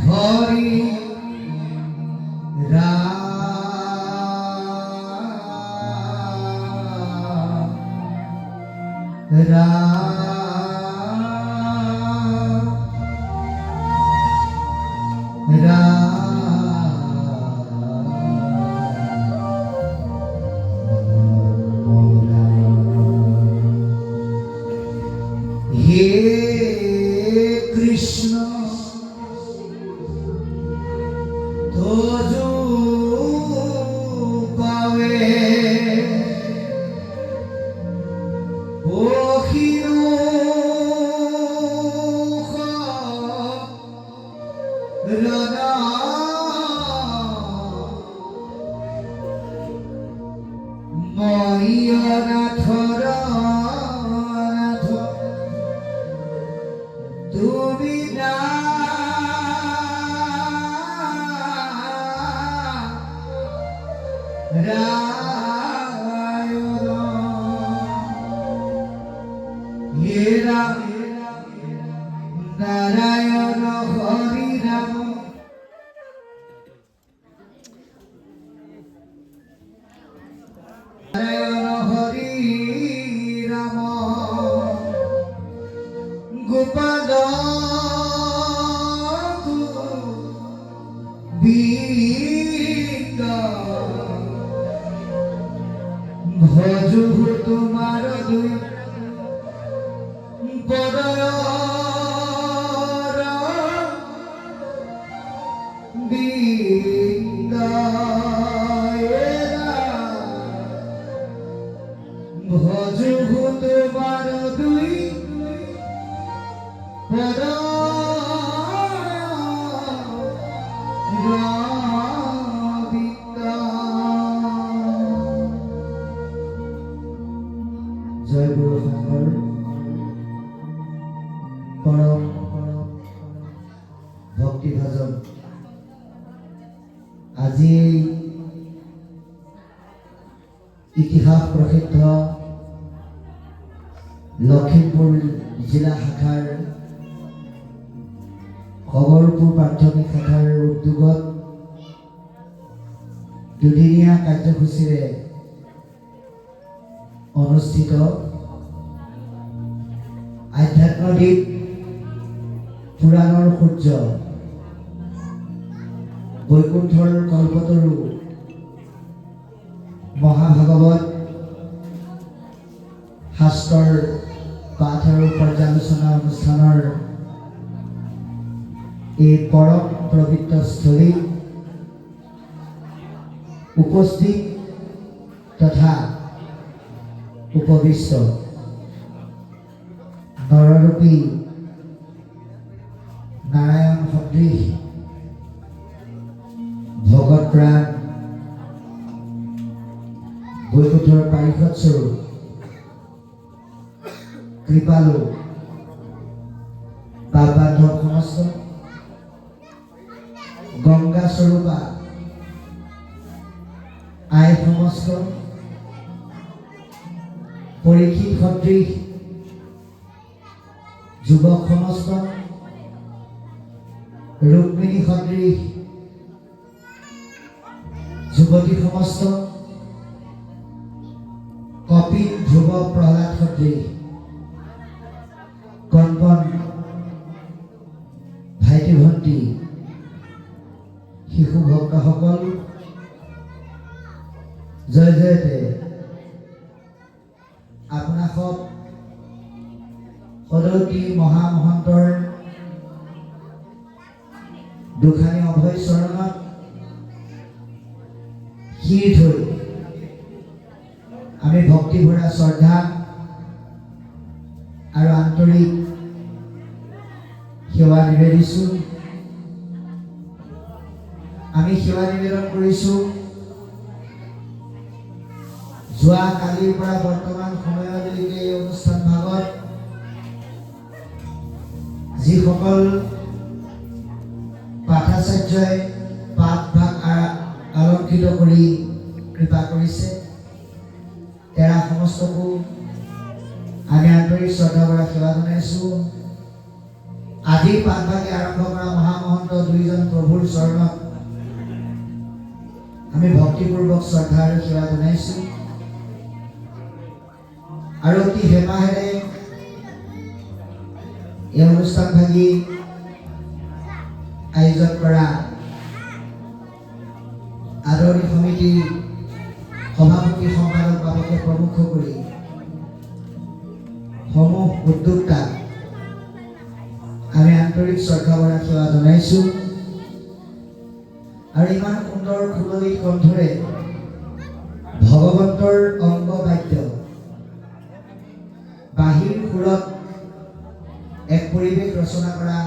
হরি রাম হে কৃষ্ণ তোজো পাবে ওখিনো রাধা ময়নাথর নাথ তুমি না রায়ণ হে রাম নারায়ণ হরি রাম নারায়ণ হরি রাম গোপাল বিন্দ ভজু তোমার দুই বদয় বিন্দ ভজু তোমার দুই জয় গুরু শংকৰ পৰম ভক্তি ভজন আজি ইতিহাস প্ৰসিদ্ধ লখিমপুৰ জিলা শাখাৰ খবৰপুৰ প্ৰাথমিক শাখাৰ উদ্যোগত দুদিনীয়া কাৰ্যসূচীৰে অনুষ্ঠিত আধ্যাত্মদিক পুৰাণৰ সূৰ্য বৈকুণ্ঠৰ কল্পতৰু মহাভাগৱত শাস্ত্ৰৰ পাঠ আৰু পৰ্যালোচনা অনুষ্ঠানৰ এই পৰম পবিত্ৰ স্থলী উপস্থিত তথা উপবিষ্ট নৰৰূপী নাৰায়ণ সদৃশ ভগত প্ৰাণ বৈকুণ্ঠৰ পাৰিষদ স্বৰূপ কৃপালু পাপ বান্ধৱ সমস্ত গংগা স্বৰূপা আই সমস্ত পৰীক্ষিত সদৃশ যুৱক সমস্ত ৰুক্মিণী সদৃশ যুৱতী সমস্ত কপিল ধ্ৰুৱ প্ৰহ্লাদ সদৃশ কণপণ ভাইটি ভণ্টি শিশু ভক্তসকল জয় জয়তে আপোনাসব সদৌতি মহামহন্তৰ দুখানি অভয় চৰণত শিৰ থৈ আমি ভক্তি ভৰা শ্ৰদ্ধা আৰু আন্তৰিক সেৱা নিবেদিছোঁ। আমি সেৱা নিবেদন কৰিছোঁ যোৱা কালিৰ পৰা বৰ্তমান সময়লৈকে এই অনুষ্ঠান ভাগত যিসকল পাঠাচাৰ্যই পাঠ ভাগ আলংকৃত কৰি কৃপা কৰিছে তেৰা সমস্তকো আমি আন্তৰিক শ্ৰদ্ধা ভৰা সেৱা জনাইছোঁ। আজি পাঠ ভাগে আৰম্ভ কৰা মহামহন্ত দুইজন মহাপ্ৰভুৰ চৰণত আমি ভক্তিপূৰ্বক শ্ৰদ্ধা আৰু সেৱা জনাইছোঁ আৰু অতি হেঁপাহেৰে এই অনুষ্ঠান ভাগি আয়োজন কৰা আদৰণি সমিতিৰ সভাপতি সম্পাদক বাবুকে প্ৰমুখ কৰি সমূহ উদ্যোক্তাক আমি আন্তৰিক শ্ৰদ্ধা ভৰা সেৱা জনাইছোঁ আৰু ইমান সুন্দৰ সুললিত কণ্ঠৰে ভগৱন্তৰ অংগ বাদ্য বাঁহীৰ সুৰত এক পৰিৱেশ ৰচনা কৰা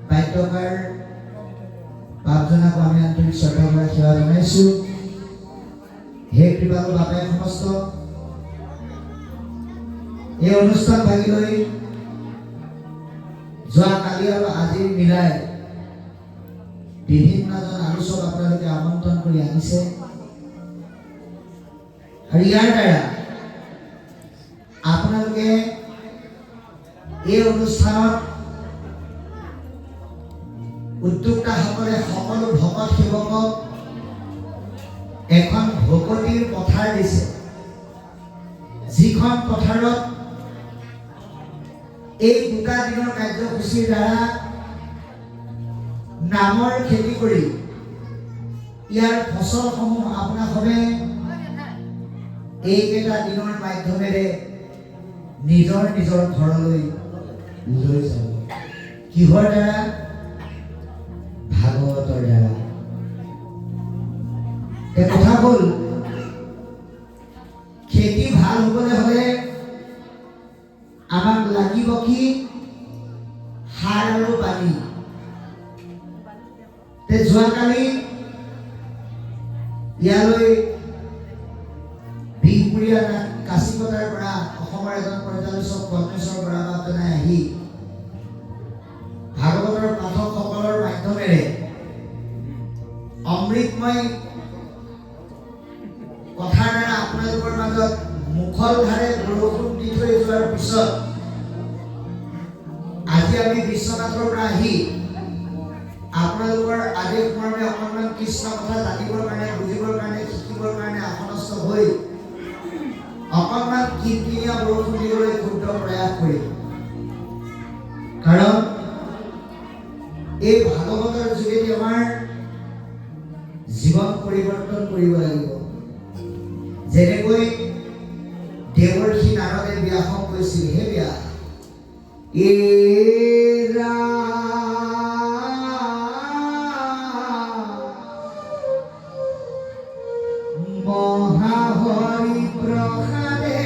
বাদ্যকাৰ বাপজনাক আমি আন্তৰিক শ্ৰদ্ধা ভৰা সেৱা জনাইছোঁ। হে কৃপালু বাপাই সমস্ত এই অনুষ্ঠান ভাগি লৈ যোৱা কালি আৰু আজিৰ মিলাই বিভিন্নজন আলোচক আপোনালোকে আমন্ত্ৰণ কৰি আনিছে আৰু ইয়াৰ দ্বাৰা আপোনালোকে এই অনুষ্ঠানত উদ্যোক্তাসকলে সকলো ভকত সেৱকক এখন ভকতিৰ পথাৰ দিছে, যিখন পথাৰত এই দুটা দিনৰ কাৰ্যসূচীৰ দ্বাৰা নামৰ খেতি কৰি ইয়াৰ ফচলসমূহ আপোনাসৱে এইকেইটা দিনৰ মাধ্যমেৰে নিজৰ নিজৰ ঘৰলৈ লৈ যাব। কিহৰ দ্বাৰা? ভাগৱতৰ দ্বাৰা। কথা হ'ল খেতি ভাল হ'বলৈ হ'লে আমাক লাগিব কি? সাৰ আৰু পানী। যোৱাকালি ইয়ালৈ বিহপুৰীয়া কাশীকতাৰ পৰা অসমৰ এজন পৰ্যালোচক পদ্মেশ্বৰ বৰা বাপজনাই আহি ভাগৱতৰ পাঠকসকলৰ মাধ্যমেৰে অমৃতময় কথাৰ দ্বাৰা আপোনালোকৰ মাজত মুখলধাৰে বৰষুণ দি থৈ যোৱাৰ পিছত আজি আমি বিশ্বনাথৰ পৰা আহি আপোনালোকৰ আদেশ মৰ্মে অকণমান কৃষ্ণ কথা জানিবৰ কাৰণে, বুজিবৰ কাৰণে, শিকিবৰ কাৰণে আসনস্থ হৈ অকণমান কিনকিনীয়া বৰষুণ দিবলৈ ক্ষুদ্ৰ প্ৰয়াস কৰিম। কাৰণ এই ভাগৱতৰ যোগেদি আমাৰ জীৱন পৰিৱৰ্তন কৰিব লাগিব। যেনেকৈ দেৱৰ্ষি নাৰদে ব্যাসক কৈছিল, হে ব্যাস, মহাহৰি প্ৰসাদে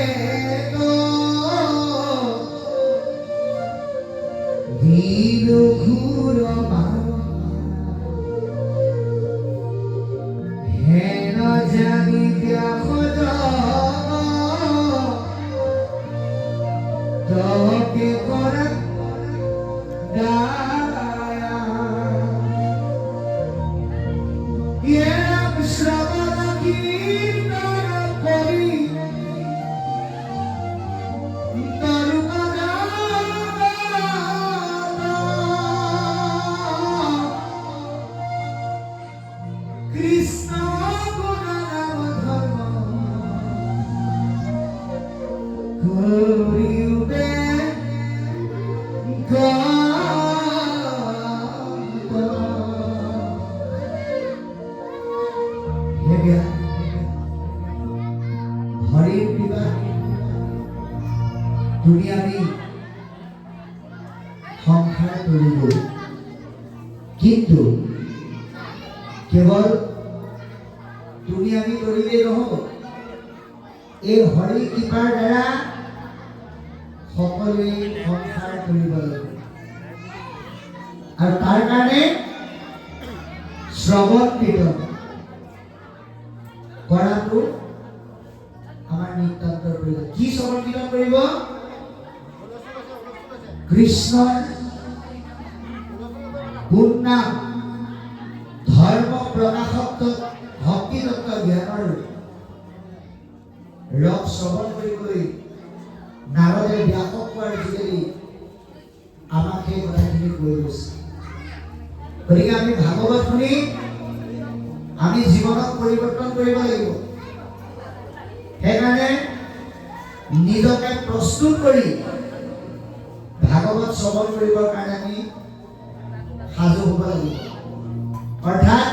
ঘূৰ হেন জানি তকে কৰা দায়া শ্ৰৱণ কীৰ্তন কৰি কৃষ্ণ গুণনাম ধৰ্ম কৰিবে হৰিৰ কৃপা তুমি আমি সংসাৰ কৰিব, কিন্তু কেৱল তুমি আমি কৰিলেই নহ'ব। এই হৰিৰ কৃপাৰ দ্বাৰা সকলোৱে সংসাৰ কৰিব লাগিব আৰু তাৰ কাৰণে শ্ৰৱণ কীৰ্তন কৰাটো আমাৰ নিতান্তৰ প্ৰয়োজন। কি শ্ৰৱণ কীৰ্তন কৰিব? কৃষ্ণৰ গুণ নাম, ধৰ্ম প্ৰকাশক ভক্তি তত্ত্ব জ্ঞানৰ ৰস শ্ৰৱণ কৰিবলৈ নাৰদে ব্যাসক কোৱাৰ যোগেদি আমাক সেই কথাখিনি কৈ গৈছে। গতিকে আমি ভাগৱত শুনি আমি জীৱনক পৰিৱৰ্তন কৰিব লাগিব। সেইকাৰণে নিজকে প্ৰস্তুত কৰি ভাগৱত শ্ৰৱণ কৰিবৰ কাৰণে আমি সাজু হ'ব লাগিব। অৰ্থাৎ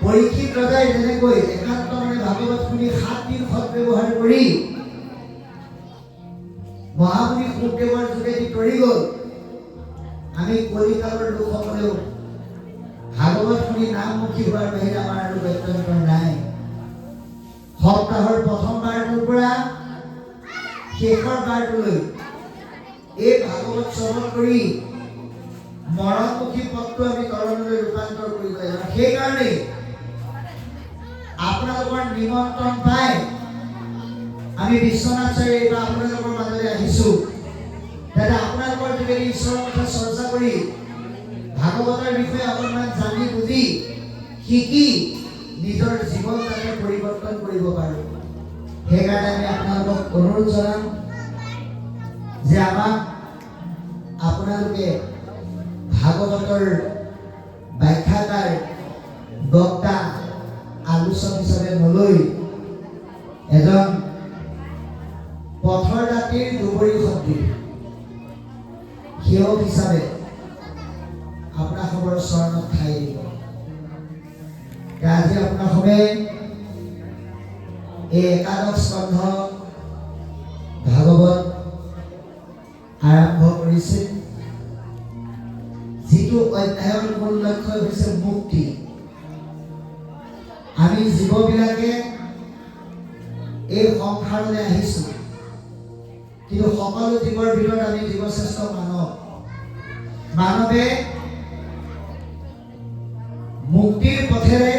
পৰীক্ষিত ৰজাই যেনেকৈ একান্ত মনে ভাগৱত শুনি 7 দিন সৎ-ব্যৱহাৰ কৰি মহামুনি শুকদেৱৰ যোগেদি তৰি গ'ল, আমি কলিকালৰ লোকসকলেও ভাগৱত শুনি নামমুখী হোৱাৰ বাহিৰে আমাৰ আৰু গত্যন্তৰ নাই। সপ্তাহৰ প্ৰথম বাৰটোৰ পৰা শেষৰ বাৰটোলৈ এই ভাগৱত শ্ৰৱণ কৰি মৰণমুখী পথটো আমি তৰণলৈ ৰূপান্তৰ কৰিব লাগিব। সেইকাৰণে আপোনালোকৰ নিমন্ত্ৰণ পাই আমি বিশ্বনাথ চাৰিআলি বা আপোনালোকৰ মাজলৈ আহিছোঁ, যাতে আপোনালোকৰ যোগেদি ঈশ্বৰৰ কথা চৰ্চা কৰি ভাগৱতৰ বিষয়ে অকণমান জানি বুজি শিকি নিজৰ জীৱন যাতে পৰিৱৰ্তন কৰিব পাৰোঁ। সেইকাৰণে আমি আপোনালোকক অনুৰোধ জনাম যে আমাক আপোনালোকে ভাগৱতৰ ব্যাখ্যাকাৰ, বক্তা, আলোচক হিচাপে নলৈ এজন পথৰ দাঁতিৰ দুবৰি সদৃশ সেৱক হিচাপে আপোনাসৱৰ চৰণত ঠাই দিব। আজি আপোনাসৱে এই একাদশ স্কন্ধ ভাগৱত আৰম্ভ কৰিছে, যিটো অধ্যায়ৰ মূল লক্ষ্য হৈছে মুক্তি। আমি জীৱবিলাকে এই সংসাৰলৈ আহিছোঁ, কিন্তু সকলো জীৱৰ ভিতৰত আমি জীৱশ্ৰেষ্ঠ মানৱ। মানৱে মুক্তিৰ পথেৰে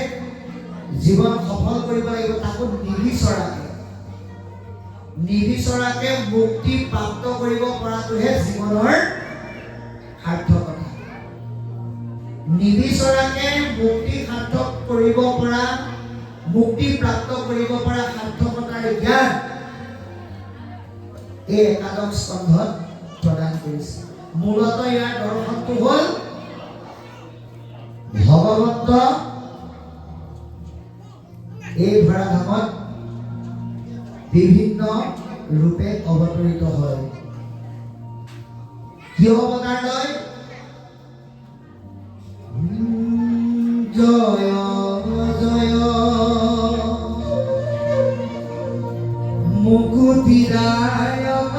জীৱন সফল কৰিব লাগিব, তাকো নিবিচৰাকে মুক্তি প্ৰাপ্ত কৰিব পৰাটোহে জীৱনৰ সাৰ্থকতা। নিবিচৰাকে মুক্তি সাৰ্থক কৰিব পৰা, মুক্তি প্ৰাপ্ত কৰিব পৰা সাৰ্থকতাৰ জ্ঞান এই একাদশ স্কন্ধত প্ৰদান কৰিছে। মূলত ইয়াৰ দৰ্শনটো হ'ল ভগৱন্ত এই ধৰাধামত বিভিন্ন ৰূপে অৱতৰিত হয়। কিয় অৱতাৰ লয়? জয় জয় মুকুতিদায়ক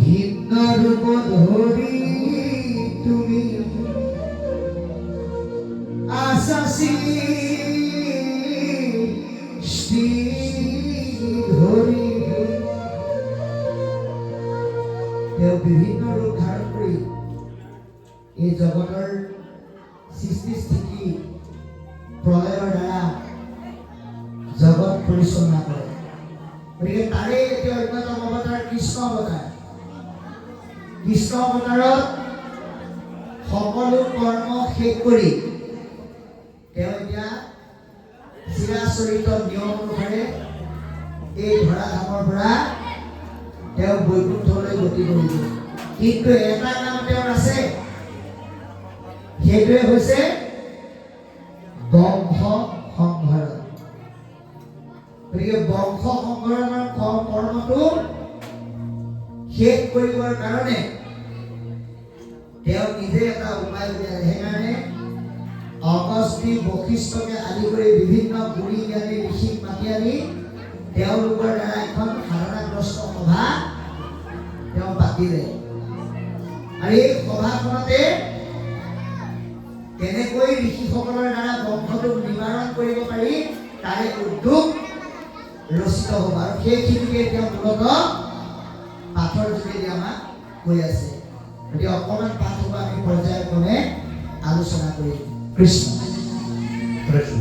ভিন্ন ৰূপ ধৰি তুমি আশাসী ধৰি তেওঁ বিভিন্ন ৰূপ ধাৰণ কৰি এই জগতৰ সৃষ্টি স্থিতি প্ৰলয়ৰ দ্বাৰা জগত পৰিচালনা কৰে। গতিকে তাৰে এতিয়া অন্যতম অৱতাৰ কৃষ্ণ অৱতাৰ। কৃষ্ণ অৱতাৰত সকলো কৰ্ম শেষ কৰি তেওঁ এতিয়া চিৰাচৰিত নিয়ম অনুসাৰে এই ধৰাধামৰ পৰা তেওঁ বৈকুণ্ঠলৈ গতি কৰিব। কিন্তু এটা কাম তেওঁৰ আছে, সেইটোৱে হৈছে বংশ সংহৰণ। গতিকে বংশ সংহৰণৰ কৰ্মটো শেষ কৰিবৰ কাৰণে তেওঁ নিজে এটা উপায় উলিয়ালে। সেইকাৰণে অগস্তি, বশিষ্ঠকে আদি কৰি বিভিন্ন গুণী জ্ঞানী ঋষিক মাতি আনি তেওঁলোকৰ দ্বাৰা এখন সাধনাগ্ৰস্ত সভা তেওঁ পাতিলে। আৰু এই সভাখনতে কেনেকৈ ঋষিসকলৰ দ্বাৰা বংশটোক নিবাৰণ কৰিব পাৰি তাৰে উদ্যোগ ৰচিত হ'ব। আৰু সেইখিনিকে এতিয়া মূলত পাঠৰ যোগেদি আমাক কৈ আছে। গতিকে অকণমান পাঠ হ'ব, আমি পৰ্যায়ক্ৰমে আলোচনা কৰিম। কৃষ্ণ কৃষ্ণ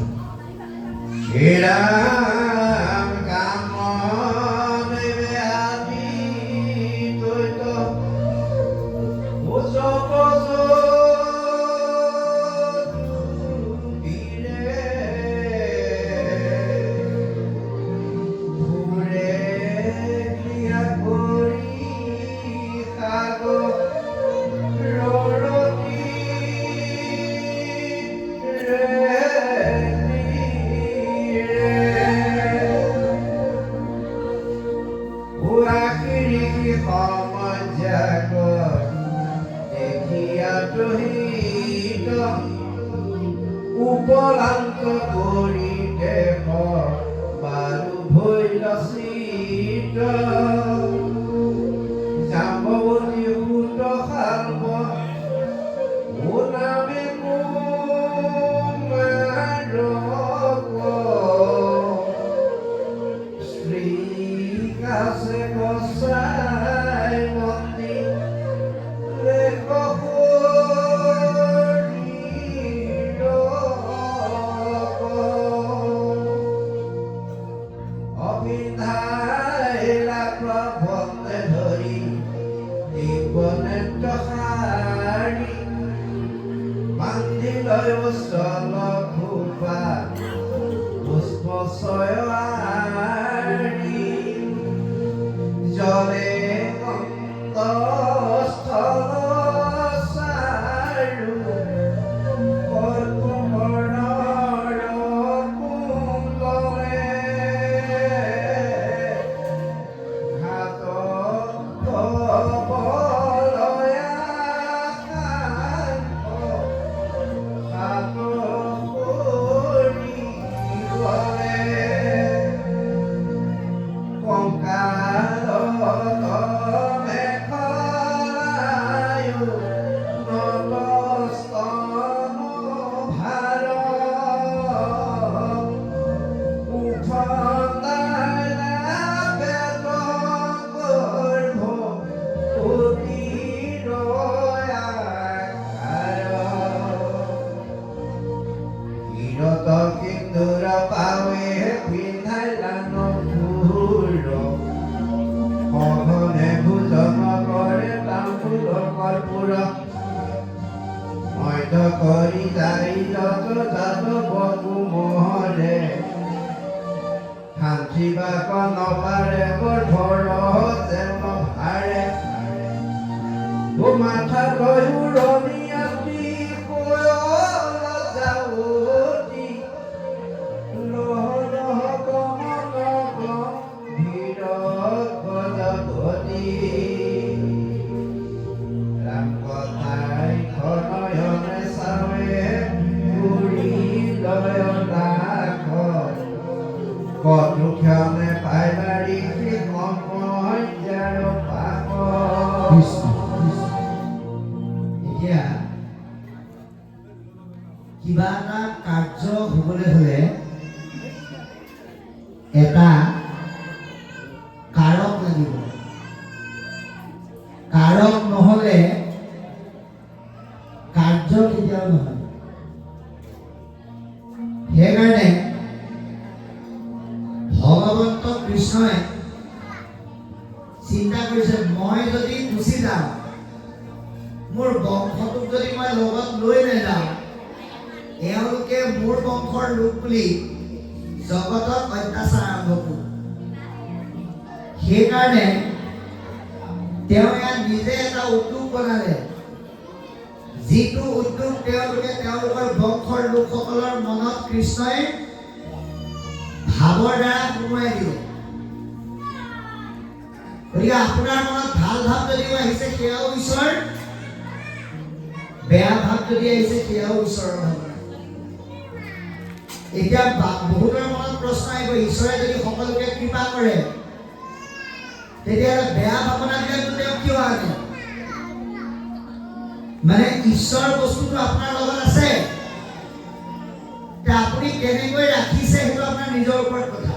বিৰচিত জাম্বৱতী সুত শালব ও নামে শ্ৰী কাছে গছাই মন্দি জলে স্থল চাৰু কল্পমৰণৰ কুণ্ডলে ঘাট বলয়া Kindura pawe pinai lano puro Kohone bhujama kore tampuro korpura Moida kori jai jato jato bogu mohore Hanchiba kono pare bor boro jeno bhare Gumatha koyu roni ati koyo lajauti Kodukhyane paibari kikomoy jaro pako এতিয়া কিবা এটা কাৰ্য হ'বলৈ হ'লে এটা কাৰক লাগিব কাৰক নহ'লে কাৰ্য কেতিয়াও নহয় সেইকাৰণে ভগৱন্ত কৃষ্ণই চিন্তা কৰিছে মই যদি গুচি যাওঁ মোৰ বংশটোক যদি মই লগত লৈ নাযাওঁ এওঁলোকে মোৰ বংশৰ লোক বুলি জগতত অত্যাচাৰ আৰম্ভ কৰিব সেইকাৰণে তেওঁ ইয়াত নিজে এটা উদ্যোগ বনালে যিটো উদ্যোগ তেওঁলোকৰ বংশৰ লোকসকলৰ মনত কৃষ্ণই ভাৱৰ দ্বাৰা সোমোৱাই দিলে গতিকে আপোনাৰ মনত ভাল ভাৱ যদিও আহিছে সেয়াও ঈশ্বৰ বেয়া ভাৱ যদি আহিছে সেয়াও ঈশ্বৰৰ ভাৱনা এতিয়া বহুতৰ মনত প্ৰশ্ন আহিব ঈশ্বৰে যদি সকলোকে কৃপা কৰে তেতিয়াহ'লে বেয়া ভাৱনাবিলাক তেওঁ কিয় আনে মানে ঈশ্বৰ বস্তুটো আপোনাৰ লগত আছে আপুনি কেনেকৈ ৰাখিছে সেইটো আপোনাৰ নিজৰ ওপৰত কথা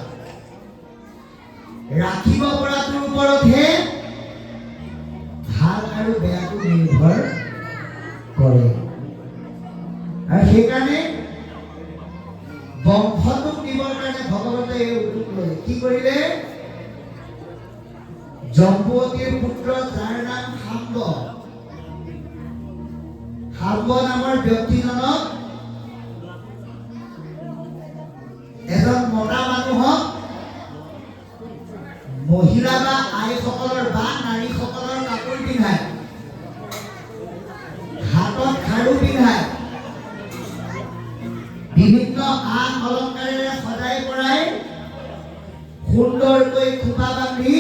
ৰাখিব পৰাটোৰ ওপৰতহে ভাল আৰু বেয়াটো নিৰ্ভৰ কৰে আৰু সেইকাৰণে বংশটোক দিবৰ কাৰণে ভগৱতে এই উদ্যোগ ল'লে কি কৰিলে জম্বুৱতীৰ পুত্ৰ যাৰ নাম শাম্ব নামৰ ব্যক্তিজনক এজন মতা মানুহক মহিলা বা আইসকলৰ বা নাৰীসকলৰ কাপোৰ পিন্ধাই হাতত খাৰু পিন্ধাই বিভিন্ন আন অলংকাৰেৰে সজাই পৰাই সুন্দৰকৈ খোপা বান্ধি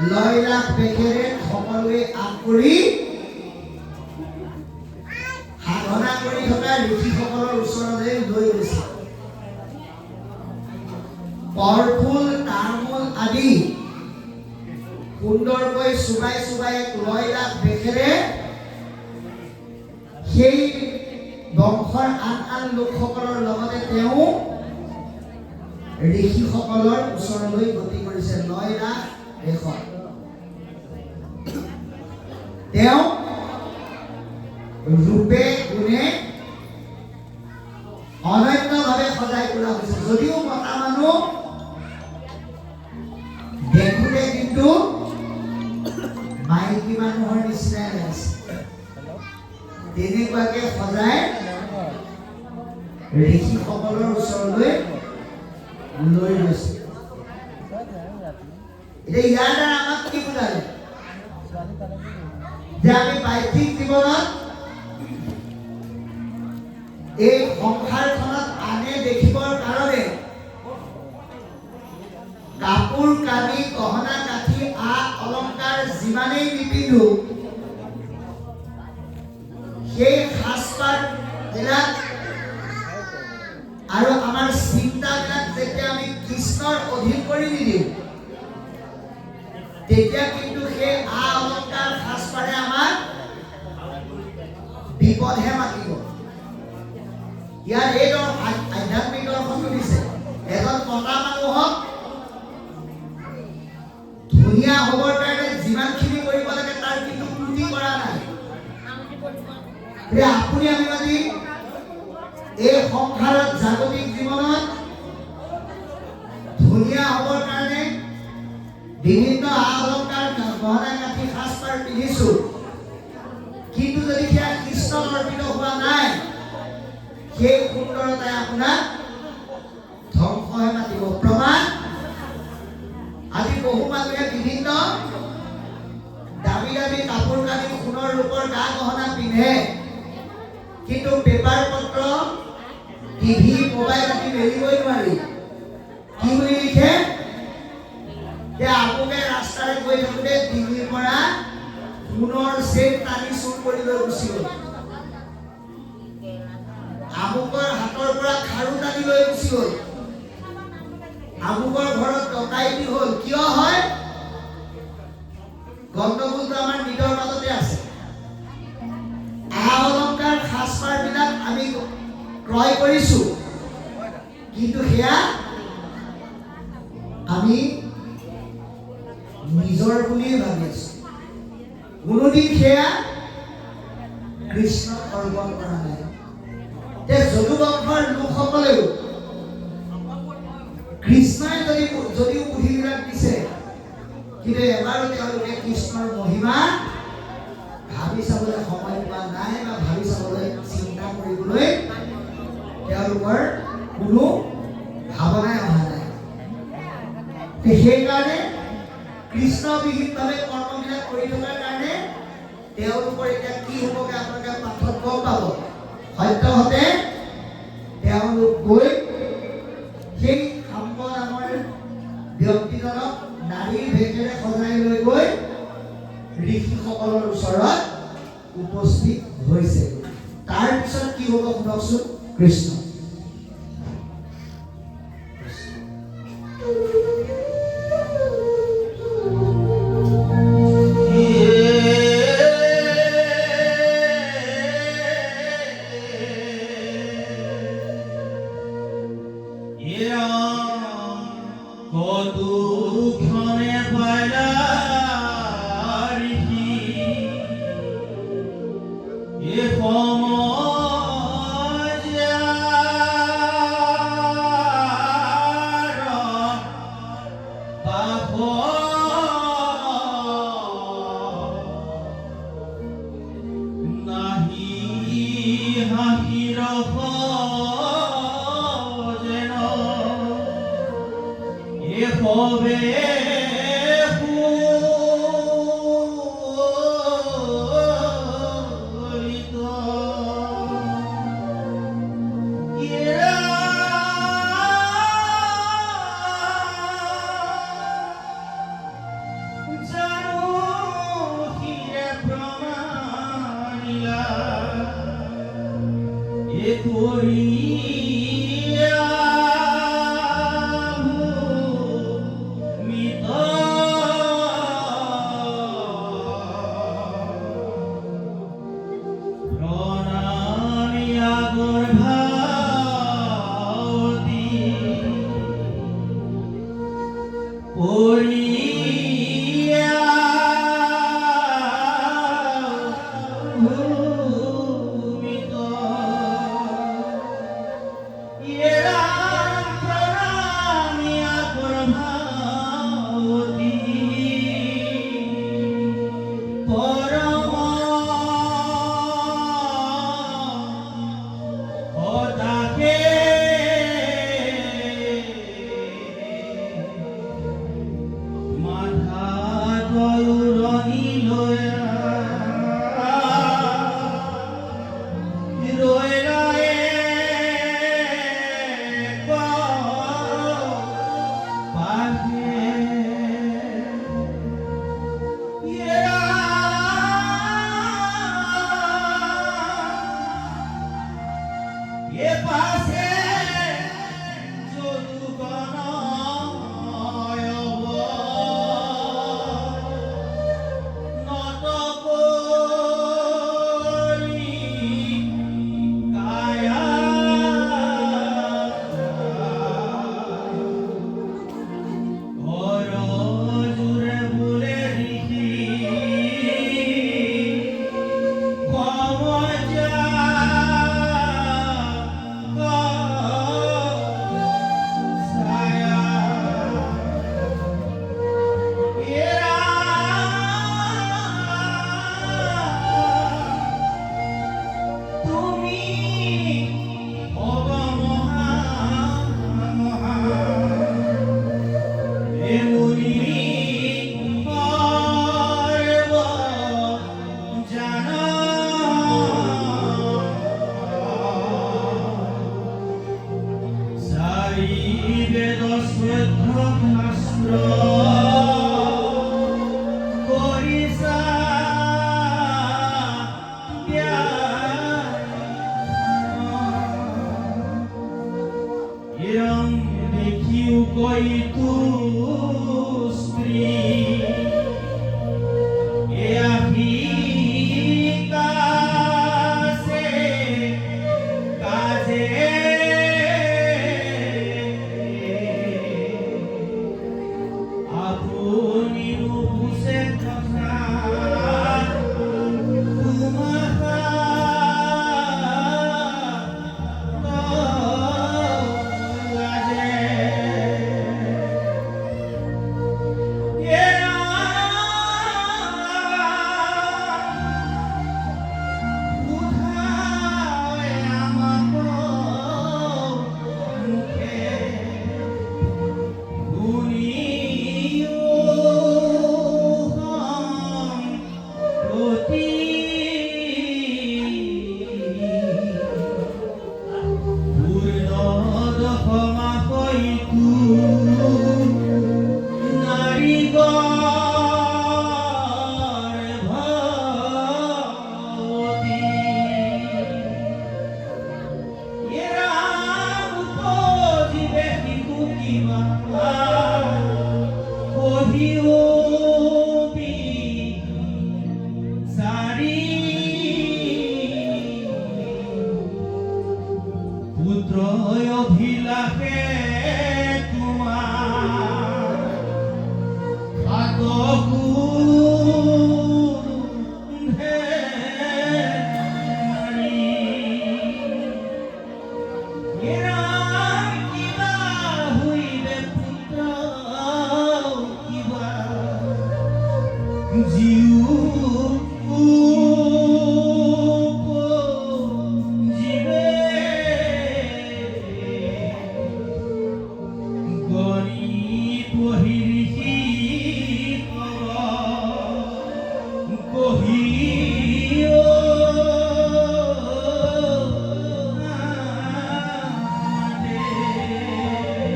লয়লাস বেশেৰে সকলোৱে আগ কৰি সাধনা কৰি থকা ঋষিসকলৰ ওচৰলৈ লৈ গৈছে কৰ্ফুল তামোল আদি সুন্দৰকৈ চুবাই চুবাই লয়লাস বেশেৰে সেই বংশৰ আন আন লোকসকলৰ লগতে তেওঁ ঋষিসকলৰ ওচৰলৈ গতি কৰিছে লয়লাস বেশত। তেওঁ ৰূপে গুণে অনন্যভাৱে সজাই তোলা হৈছে। যদিও মতা মানুহ দেখোতে কিন্তু মাইকী মানুহৰ নিচিনাই লাগিছে। তেনেকুৱাকে সজাই ঋষিসকলৰ ওচৰলৈ লৈ গৈছে। এতিয়া ইয়াৰ দ্বাৰা আমাক কি বুজালে? যে আমি বাহ্যিক জীৱনত এই সংসাৰখনত আনে দেখিবৰ কাৰণে কাপোৰ কানি গহনা কাঠি আ অলংকাৰ যিমানেই নিপিন্ধো সেই সাজপাৰ বিলাক আৰু আমাৰ চিন্তাবিলাক যেতিয়া আমি কৃষ্ণৰ অধীন কৰি নিদিওঁ তেতিয়া কিন্তু সেই আ অলংকাৰ সাজপাৰে আমাক বিপদহে মাতিব। ইয়াৰ এই আধ্যাত্মিক দৰ্শনটো দিছে এজন মতা মানুহক ধুনীয়া হ'বৰ কাৰণে যিমানখিনি কৰিব লাগে তাৰ কিন্তু ত্ৰুটি কৰা নাই। আপুনি আমি আজি এই সংসাৰত জাগতিক জীৱনত ধুনীয়া হ'বৰ কাৰণে বিভিন্ন আ অলংকাৰ গহনা গাঁঠি সাজপাৰ পিন্ধিছো, কিন্তু যদি সেয়া কৃষ্ণত অৰ্পিত হোৱা নাই সেই সুন্দৰতাই আপোনাক ধ্বংসহে মাতিব। প্ৰমাণ আজি বহু মানুহে বিভিন্ন দামী দামী কাপোৰ কানি সোণৰ ৰূপৰ গা গহনা পিন্ধে, কিন্তু পেপাৰ পত্ৰ টিভি মোবাইল আদি মেলিবই নোৱাৰি। কি বুলি লিখে যে আপুকে ৰাস্তাৰে গৈ থাকোতে দিল্লীৰ পৰা সোণৰ চেট টানি চুৰ কৰি লৈ গুচি গ'ল, আমুকৰ হাতৰ পৰা খাৰু টানি লৈ গুচি গ'ল, আমুকৰ ঘৰত ডকাইতি হ'ল। কিয় হয়? গণ্ডগোলটো আমাৰ নিজৰ মাজতে আছে। আ অলংকাৰ সাজপাৰ বিলাক আমি ক্ৰয় কৰিছো, কিন্তু সেয়া আমি নিজৰ বুলি ভাবি আছো। কোনোদিন সেয়া কৃষ্ণক অৰ্পণ কৰা নাই। যদু বংশৰ লোকসকলেও কৃষ্ণই যদিও বুদ্ধিবিলাক দিছে, কিন্তু এবাৰো তেওঁলোকে কৃষ্ণৰ মহিমা ভাবি চাবলৈ সময় পোৱা নাই বা ভাবি চাবলৈ চিন্তা কৰিবলৈ তেওঁলোকৰ কোনো ভাৱনাই অহা নাই। সেইকাৰণে কৃষ্ণবিহীনভাৱে কৰ্মবিলাক কৰি থকাৰ কাৰণে তেওঁলোকৰ এতিয়া কি হ'বগে আপোনালোকে পাঠত গম পাব। সত্যহতে তেওঁলোক গৈ সেই সাম্ব নামৰ ব্যক্তিজনক নাৰীৰ ভেকেৰে সজাই লৈ গৈ ঋষিসকলৰ ওচৰত উপস্থিত হৈছে। তাৰ পিছত কি হ'ব শুনকচোন। কৃষ্ণ Gloria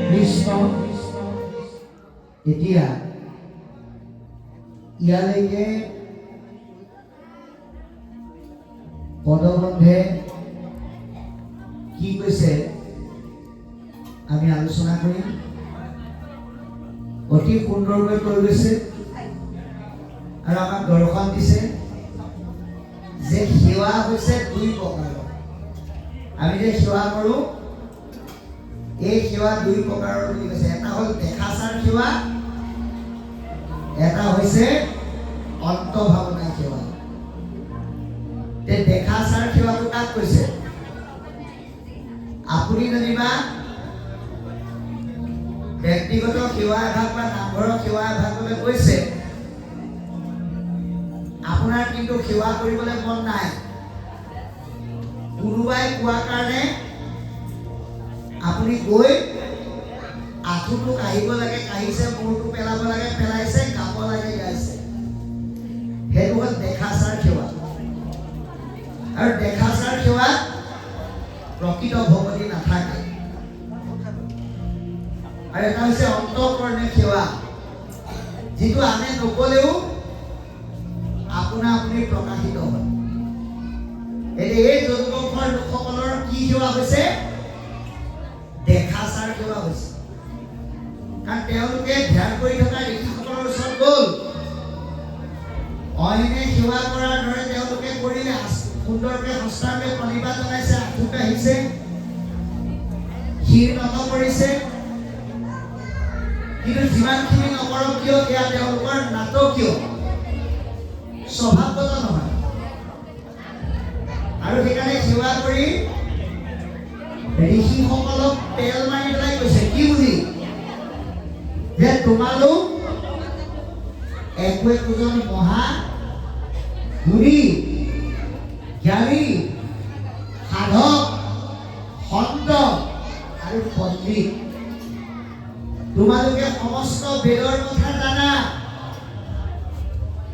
কৃষ্ণ এতিয়া ইয়ালৈকে পদবন্ধে কি কৈছে আমি আলোচনা কৰিম। অতি সুন্দৰকৈ কৈ গৈছে আৰু আমাক দৰ্শন দিছে যে সেৱা হৈছে দুই প্ৰকাৰৰ। আমি যে সেৱা কৰোঁ এই সেৱা দুই প্ৰকাৰৰ বুলি কৈছে। এটা হ'ল দেখাচাৰ সেৱা, এটা হৈছে অন্তঃভাৱনা সেৱা। দেখাচাৰ সেৱাটো কাক কৈছে? আপুনি যেনিবা ব্যক্তিগত সেৱা এভাগ বা নামঘৰৰ সেৱা এভাগলৈ গৈছে, আপোনাৰ কিন্তু সেৱা কৰিবলৈ মন নাই। কোনোবাই কোৱা কাৰণে আপুনি গৈ আঁঠুটো কাঢ়িব লাগে, কাঢ়িছে, মূৰটো পেলাব লাগে, পেলাইছে, গাব লাগে, গাইছে। সেইটো হ'ল দেখাচাৰ সেৱা। আৰু দেখাচাৰ সেৱাত প্ৰকৃত ভকতি নাথাকে। আৰু এটা হৈছে অন্তঃকৰণে সেৱা, যিটো আনে নকলেও আপুনি প্ৰকাশিত হয়। এতিয়া এই যদুবংশৰ লোকসকলৰ কি সেৱা হৈছে? দেখাচাৰ সেৱা হৈছে। কাৰণ তেওঁলোকে ধ্যান কৰি থকা ঋষিসকলৰ ওচৰত গ'ল, অইনে সেৱা কৰাৰ দৰে তেওঁলোকে কৰিলে, সুন্দৰকে সস্তাৰকে প্ৰণিপাত জনাইছে, আঁঠু কাঢ়িছে, শিৰ নত কৰিছে। কিন্তু যিমানখিনি নকৰক কিয়, সেয়া তেওঁলোকৰ নাটকীয়, স্বভাৱগত নহয়। আৰু সেইকাৰণে সেৱা কৰি ঋষিসকলক তেল মাৰি পেলাই কৈছে, কি বুলি? যে তোমালোক একোজন মহা গুণী, জ্ঞানী, সাধক, সন্ত আৰু পণ্ডিত। তোমালোকে সমস্ত বেদৰ কথা জানা,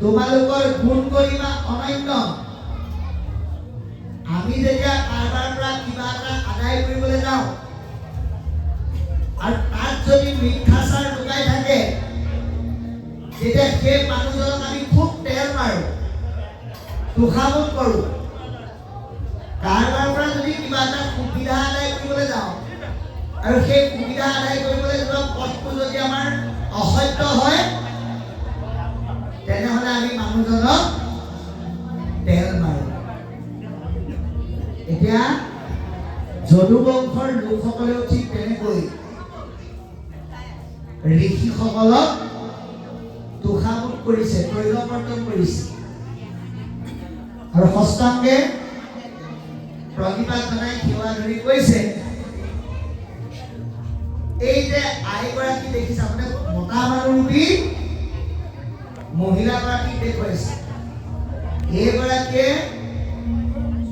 তোমালোকৰ গুণ গৰিমা অনন্য। আমি যেতিয়া কাৰোবাৰ পৰা কিবা এটা আদায় কৰিবলৈ যাওঁ আৰু তাত যদি মিথ্যাচাৰ লুকাই থাকে, তেতিয়া সেই মানুহজনক আমি খুব তেল মাৰো, তোষামোদ কৰোঁ। কাৰোবাৰ পৰা যদি কিবা এটা সুবিধা আদায় কৰিবলৈ যাওঁ আৰু সেই সুবিধা আদায় কৰিবলৈ যোৱা পথটো যদি আমাৰ অসত্য হয়, তেনেহ'লে আমি মানুহজনক তেল মাৰো। এতিয়া যদুবংশৰ লোকসকলেও ঠিক তেনেকৈ ঋষিসকলক তোষামোদ কৰিছে, তৈলকৰ্তন কৰিছে, আৰু সস্তাংগে প্ৰণিপাত জনাই সেৱা ধৰি কৈছে, এই যে আইগৰাকী দেখিছে, মানে মতা মানুহৰূপী মহিলাগৰাকীক দেখুৱাইছে। এইগৰাকীয়ে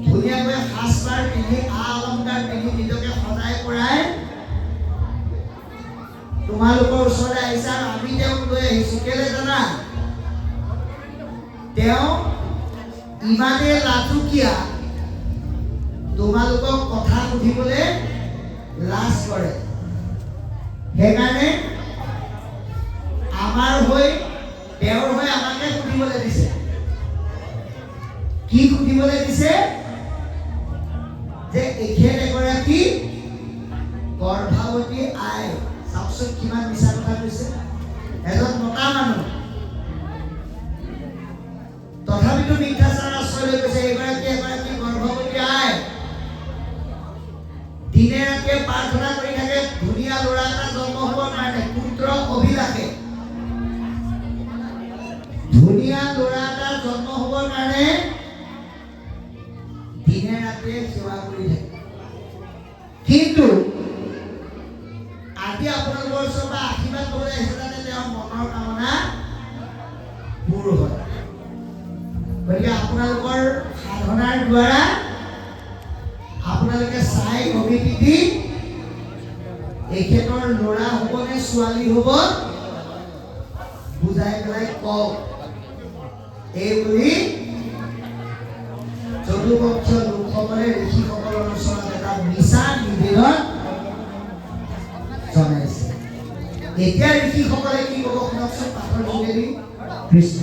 ধুনীয়াকৈ সাজপাৰ পিন্ধি, অলংকাৰ পিন্ধি, নিজকে সজাই পৰাই তোমালোকৰ ওচৰলৈ আহিছে। আৰু আমি তেওঁক লৈ আহিছো কেলে জানা? তেওঁ ইমানেই লাজুকীয়া, তোমালোকক কথা সুধিবলৈ লাজ কৰে। সেইকাৰণে আমাৰ হৈ, তেওঁৰ হৈ আমাকে সুধিবলৈ দিছে। কি সুধিবলৈ দিছে? যে এখেত এগৰাকী গৰ্ভৱতী আই। চাওকচোন কিমান মিছা কথা কৈছে এজন মতা মানুহ, তথাপিতো মিথ্যাচাৰ আশ্ৰয় লৈ কৈছে এগৰাকী গৰ্ভৱতী আই। দিনে ৰাতিয়ে প্ৰাৰ্থনা কৰি থাকে, ধুনীয়া ল'ৰা এটা জন্ম হ'বৰ কাৰণে, পুত্ৰ অভিলাষে ধুনীয়া ল'ৰা এটা জন্ম হ'বৰ কাৰণে দিনে ৰাতিয়ে সেৱা কৰি থাকে। কিন্তু আজি আপোনালোকৰ ওচৰৰ পৰা আশীৰ্বাদ ল'বলৈ আহিছে, যাতে তেওঁৰ মনৰ কামনা পূৰ হয়। গতিকে আপোনালোকৰ সাধনাৰ দ্বাৰা আপোনালোকে চাই কমিটি দি এখেতৰ ল'ৰা হ'ব নে ছোৱালী হ'ব বুজাই পেলাই কওক। এই বুলি যদুবংশীয় লোকসকলে ঋষিসকলৰ ওচৰত এটা মিছা নিবেদন জনাইছে। এতিয়া ঋষিসকলে কি ক'ব শুনকচোন পাঠৰ যোগেদি। কৃষ্ণ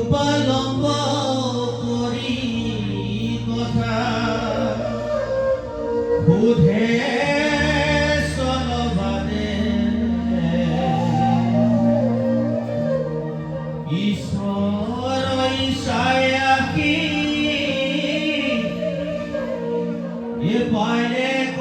উপালম্ব কৰি কথা বুধে চলবাদে ঈশ্বৰ ইচ্ছায়াকি এ পাইলে ক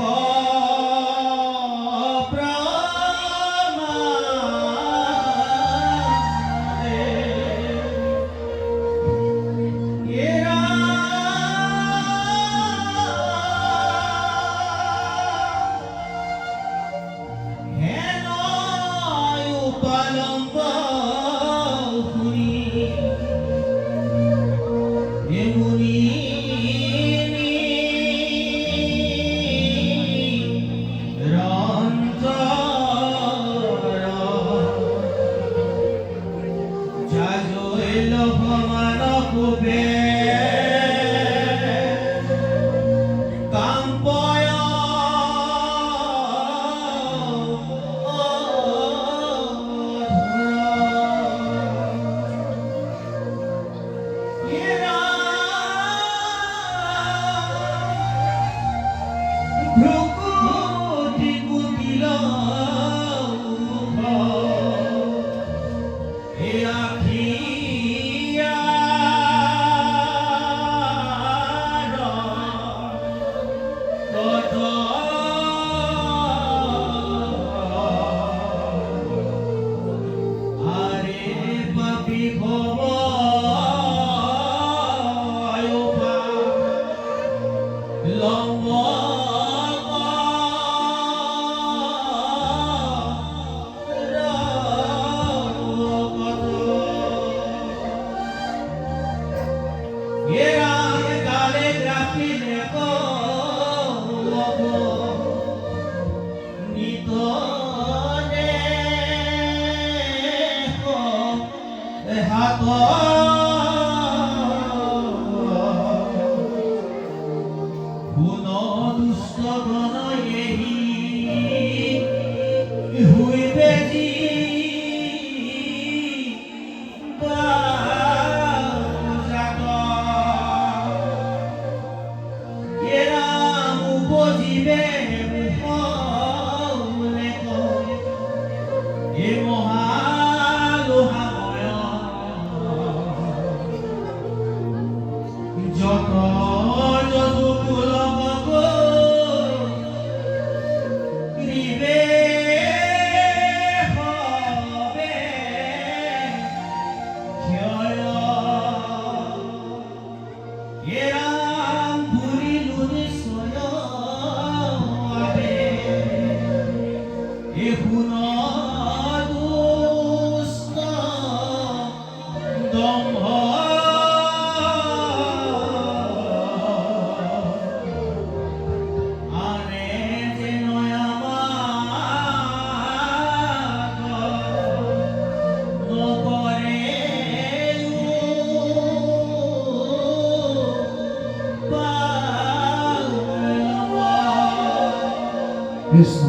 কৃষ্ণ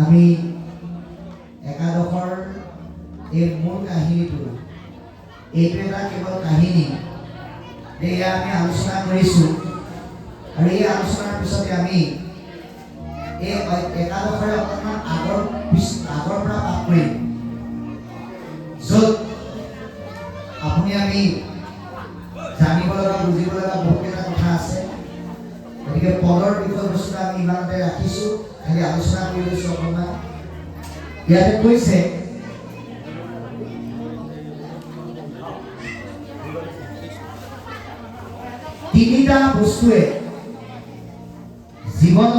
আমি একাদশৰ এই মূল কাহিনীটো এইটো এটা কেৱল কাহিনী এয়া আমি আলোচনা কৰিছোঁ আৰু এই আলোচনাৰ পিছতে আমি এই একাদশৰে অকণমান আগৰ পৰা পাঠ কৰিম য'ত আপুনি আমি জানিব লগা বুজিব লগা বহুকেইটা কথা আছে গতিকে পদৰ বিষয়বস্তু আমি ইমানতে ৰাখিছোঁ খালি আলোচনা কৰি লৈছোঁ অকণমান ইয়াতে কৈছে তিনিটা বস্তুৱে জীৱনত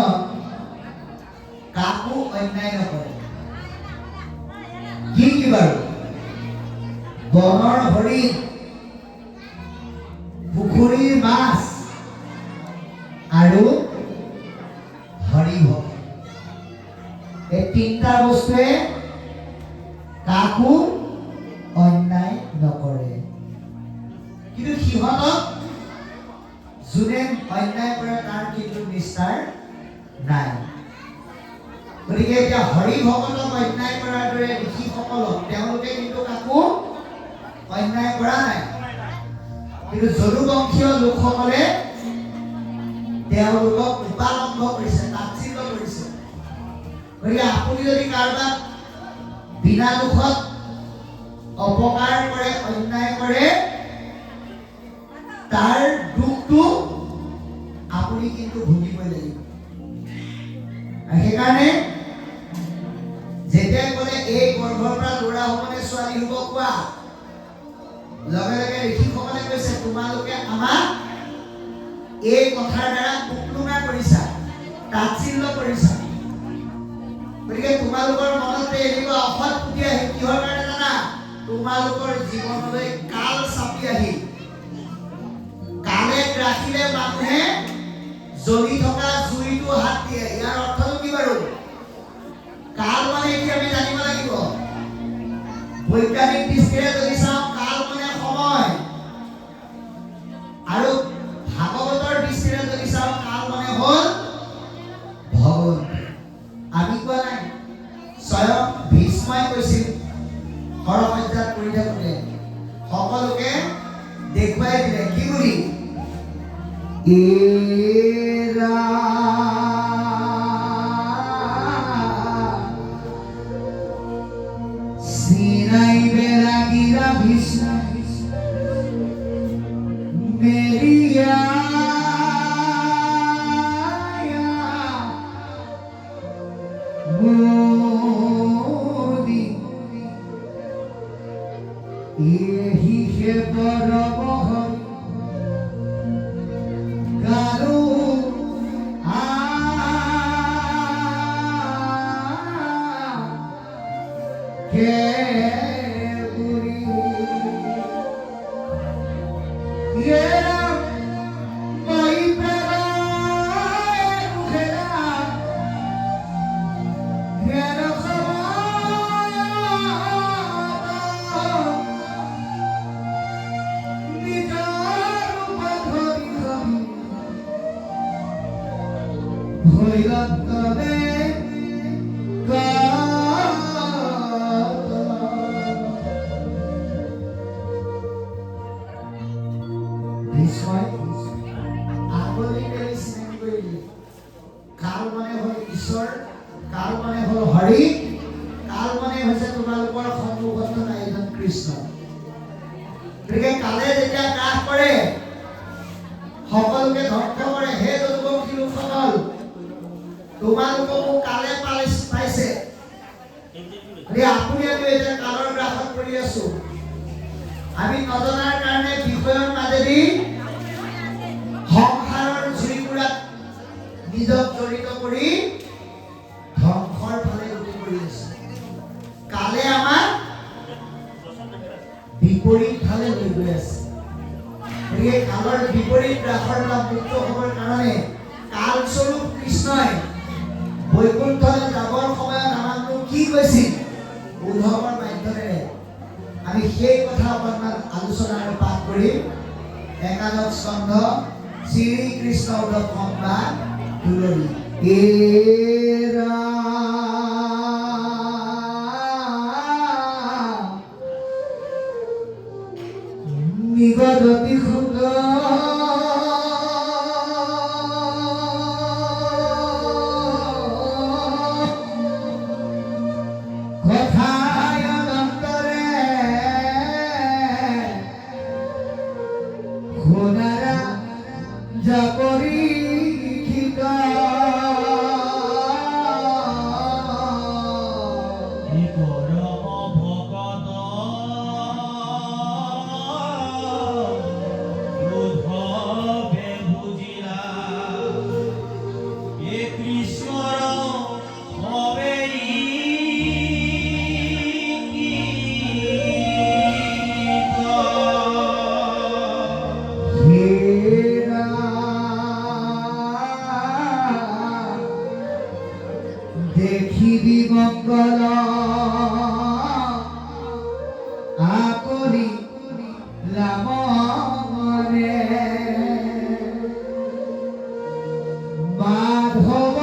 কাকো অন্যায় নকৰে কি কি বাৰু বনৰ হৰিণ পুখুৰীৰ মাছ আৰু হৰিভক্ত এই তিনিটা বস্তুৱে কাকো অন্যায় নকৰে কিন্তু সিহঁতক যোনে অন্যায় কৰে তাৰ কিন্তু নিস্তাৰ নাই গতিকে এতিয়া হৰি ভকতক অন্যায় কৰাৰ দৰে ঋষিসকলক তেওঁলোকে কিন্তু কাকো অন্যায় কৰা নাই, কিন্তু যদুবংশীয় লোকসকলে তেওঁলোকক উপালম্ব কৰিছে, তাচ্ছিল্য কৰিছে। গতিকে আপুনি যদি কাৰোবাক বিনা দুখত অপকাৰ কৰে, অন্যায় কৰে, তাৰ দুখটো আপুনি কিন্তু ভুগিবই লাগিব। সেইকাৰণে যেতিয়া ক'লে এই গৰ্ভৰ পৰা ল'ৰা হ'বনে ছোৱালী হ'ব কোৱা, লগে লগে ঋষিসকলে কৈছে তোমালোকে আমাক এই কথাৰ দ্বাৰা কুকলুঙা কৰিছা, তাচ্ছিল্য কৰিছা। গতিকে তোমালোকৰ মনতে এনেকুৱা অসৎ পুতি আহি কিহৰ কাৰণে জানা? তোমালোকৰ জীৱনলৈ কাল চাপি আহি, কালে ৰাখিলে মানুহে জ্বলি থকা জুইটো হাত দিয়ে। ইয়াৰ অৰ্থটো কি বাৰু? কাল মানে এতিয়া আমি জানিব লাগিব। বৈজ্ঞানিক দৃষ্টিৰে যদি চাওঁ, কাল মানে সময়, আৰু ভাগৱতৰ দৃষ্টিৰে যদি চাওঁ, কাল মানে হ'ল ভগৱন্ত। আমি কোৱা নাই, স্বয়ং ভীষ্মই কৈছিল সৰসজ্জাত পৰি থাকোঁতে, সকলোকে দেখুৱাই দিলে কি বুলি? সিনাই বেলাগিরা ভীষ্ম মেরিয়া মোদি এহি হে পরম গারু কে বুড়ি এরা মাই প্রায় খেলা এরা সময় নিজর ধরি ভৈরত্তবে কাল মানে হ'ল ঈশ্বৰ, কাল মানে হ'ল হৰি, কাল মানে হৈছে তোমালোকৰ সন্মুখত থকা এজন কৃষ্ণ। গতিকে কালে যেতিয়া গ্ৰাস কৰে, সকলোকে ধ্বংস কৰে। হে যদুবংশী লোকসকল, তোমালোককো কালে পাইছে। আপুনি আমি এতিয়া কালৰ গ্ৰাসত পৰি আছো। আমি নজনাৰ কাৰণে বিষয়ৰ মাজেদি সংসাৰৰ জুইকুৰাত নিজক জড়িত কৰি ধ্বংসৰ ফালে গতি কৰি আছে। কালে আমাক বিপৰীত ফালে লৈ গৈ আছে। গতিকে কালৰ বিপৰীত ৰাসৰ পৰা মুক্ত হ'বৰ কাৰণে কালস্বৰূপ কৃষ্ণই বৈকুণ্ঠলৈ যাবৰ সময়ত আমাকনো কি কৈছিল? উদ্ধৱৰ মাধ্যমেৰে আমি সেই কথা অকণমান আলোচনা আৰু পাঠ কৰিম। একাদশ স্কন্ধ শ্ৰীকৃষ্ণ উদ্ধৱ সংবাদ দুলৰী। এৰা নিগদতি সুন্দৰ কথায় অন্তৰে শুনাৰা জাপৰি দেখিবি মঙ্গল আকরি লামরে মাধব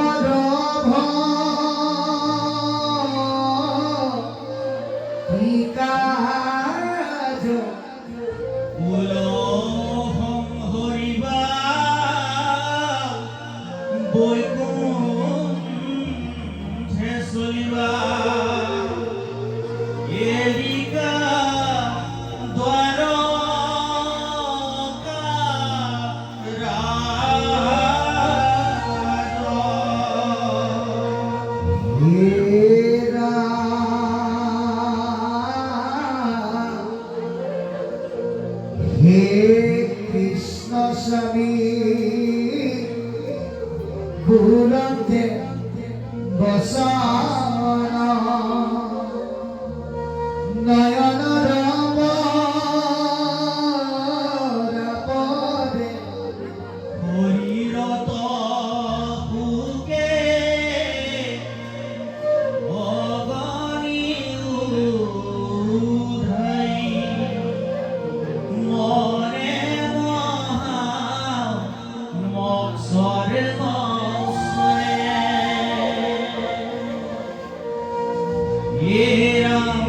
हे राम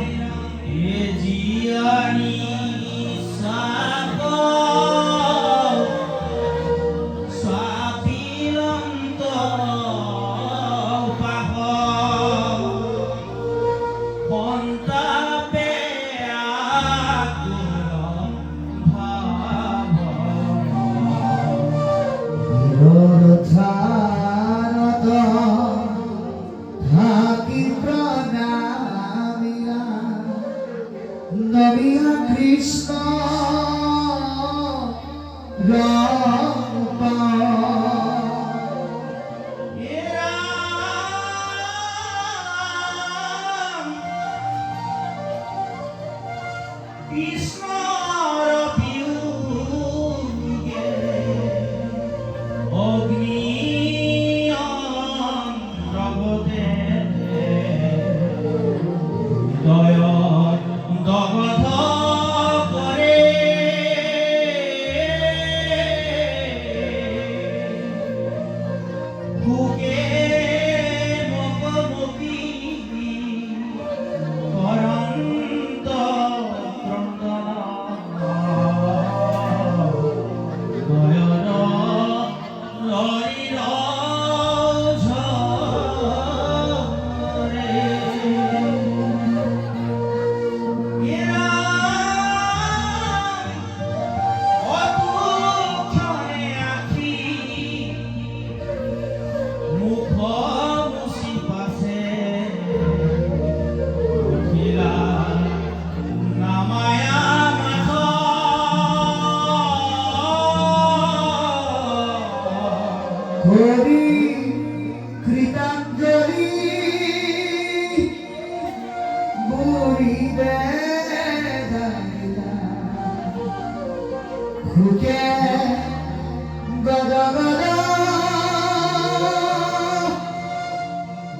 हे जियानी साको स्वातिलंत पाह पन्तापे आकुल भाव নিরধারত থাকি প্রণামিয়া নবিয়া কৃষ্ণ রূপ हे राम कृष्णर वियोगे अग्नि অন্ধ্রবদে হৃদয় দগ্ধ করে বুকে মুখোমুখি করন্ত ক্রন্দন নয়ন লরির ঝরে এরা অতুক্ষণে আখি মুখ মুছি পাছে উঠিলা নামায়া মাথ হরি কৃতাঞ্জলি বুড়িবে খুকে গদ গদ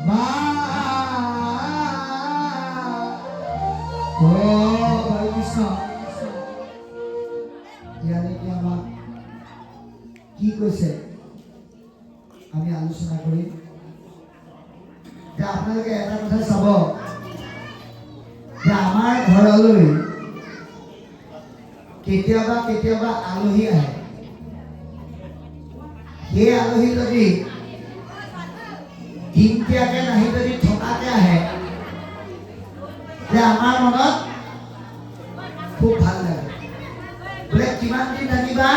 মা ও কৃষ্ণ ইয়ালে কি আমাক কি কৈছে আমি আলোচনা কৰিম যে আপোনালোকে এটা কথা চাব যে আমাৰ ঘৰলৈ কেতিয়াবা কেতিয়াবা আলহী আহে সেই আলহী যদি দিনতীয়াকে নাহি যদি থকাকে আহে যে আমাৰ মনত খুব ভাল লাগে বোলে কিমান দিন থাকিবা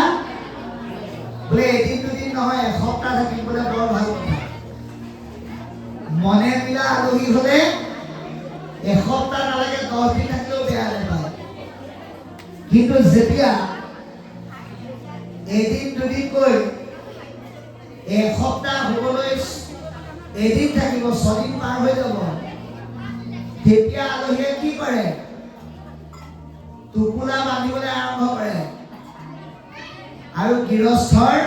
বোলে এদিন দুদিন নহয় এসপ্তাহ থাকিবলৈ বৰ ভাল কথা মনে মিলা আলহী হলে এসপ্তাহ নালাগে 10 দিন থাকিলেও বেয়া নাপায় কিন্তু যেতিয়া এদিন দুদিন কৈ এসপ্তাহ হ'বলৈ এদিন থাকিব 6 দিন পাৰ হৈ যাব তেতিয়া আলহীয়ে কি কৰে টোপোলা বান্ধিবলৈ আৰম্ভ কৰে আৰু গৃহস্থৰ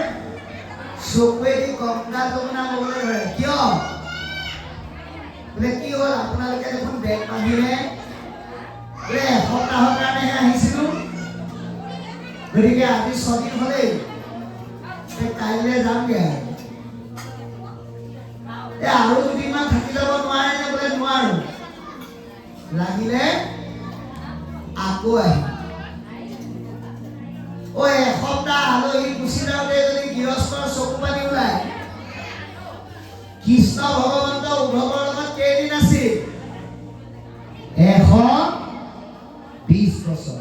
চকুৱেদি গংগা যমুনা ববলৈ ধৰে কিয় বোলে কি হ'ল আপোনালোকে দেখোন বেগ বান্ধিলে বোলে এসপ্তাহৰ কাৰণেহে আহিছিলোঁ গতিকে আজি 6 দিন হ'লেই কাইলৈ যামগৈ আৰু দুদিনমান থাকি যাব নোৱাৰে নে বোলে নোৱাৰো লাগিলে আকৌ আহিম ও এসপ্তাহ আলহী গুচি যাওঁতে যদি গৃহস্থৰ চকু পানী ওলায় কৃষ্ণ ভগৱন্ত উদ্ধৱৰ লগত কেইদিন আছিল 120 বছৰ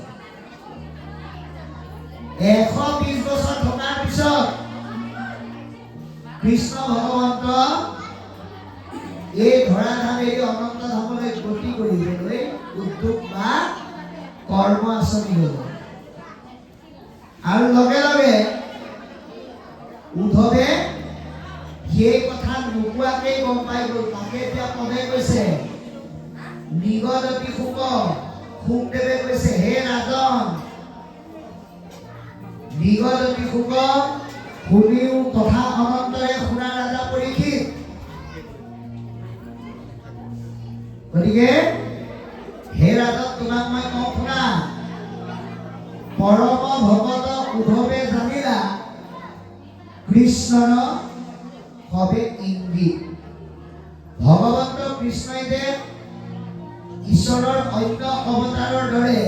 120 বছৰ থকাৰ পিছত কৃষ্ণ ভগৱন্ত এই ধৰাধাম এৰি অনন্ত ধামলৈ গতি কৰিবলৈ উদ্যোগ বা কৰ্ম আঁচনি হ'ল আৰু লগে লগে উদ্ধৱে সেই কথা নোকোৱাকেই গম পাই গ'ল তাকে এতিয়া পদে কৈছে নিগদতি শুক শুকদেৱে কৈছে হে ৰাজন নিগদতি শুক শুনিও কথা অনন্তৰে শুনা ৰাজা পৰীক্ষিত গতিকে হে ৰাজন তোমাক মই কওঁ শুনা পৰম ভগত উদ্ধৱে জানিলা কৃষ্ণৰ হবে ইংগিত ভগৱন্ত কৃষ্ণই যে ঈশ্বৰৰ অন্য অৱতাৰৰ দৰে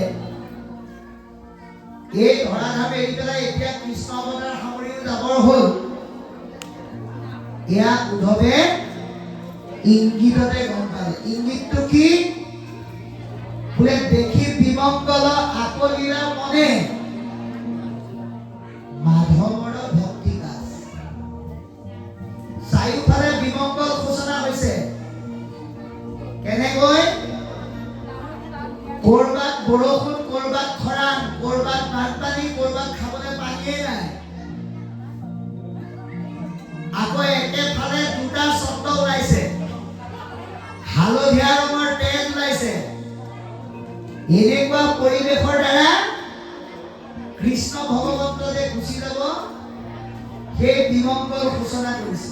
এই ধৰাধাম এৰি পেলাই এতিয়া কৃষ্ণ অৱতাৰ সামৰিও যাবৰ হ'ল। এয়া উদ্ধৱে ইংগিততে গম পালে। ইংগিতটো কি? বোলে দেখি বিমংগল আকলিলা মনে মাধৱৰ ভক্তি কাজ। চাৰিওফালে বিমংগল সূচনা হৈছে। কেনেকৈ? কৰবাত বৰষুণ, কৰবাত খৰাং, কৰবাত বানপানী, কৰবাত খাবলৈ পানীয়ে নাই। আকৌ একেফালে দুটা শব্দ ওলাইছে, হালধীয়া ৰঙৰ তেজ ওলাইছে। এনেকুৱা পৰিৱেশৰ দ্বাৰা কৃষ্ণ ভগৱন্ত যে গুচি যাব, সেই বিমংগল সূচনা কৰিছে।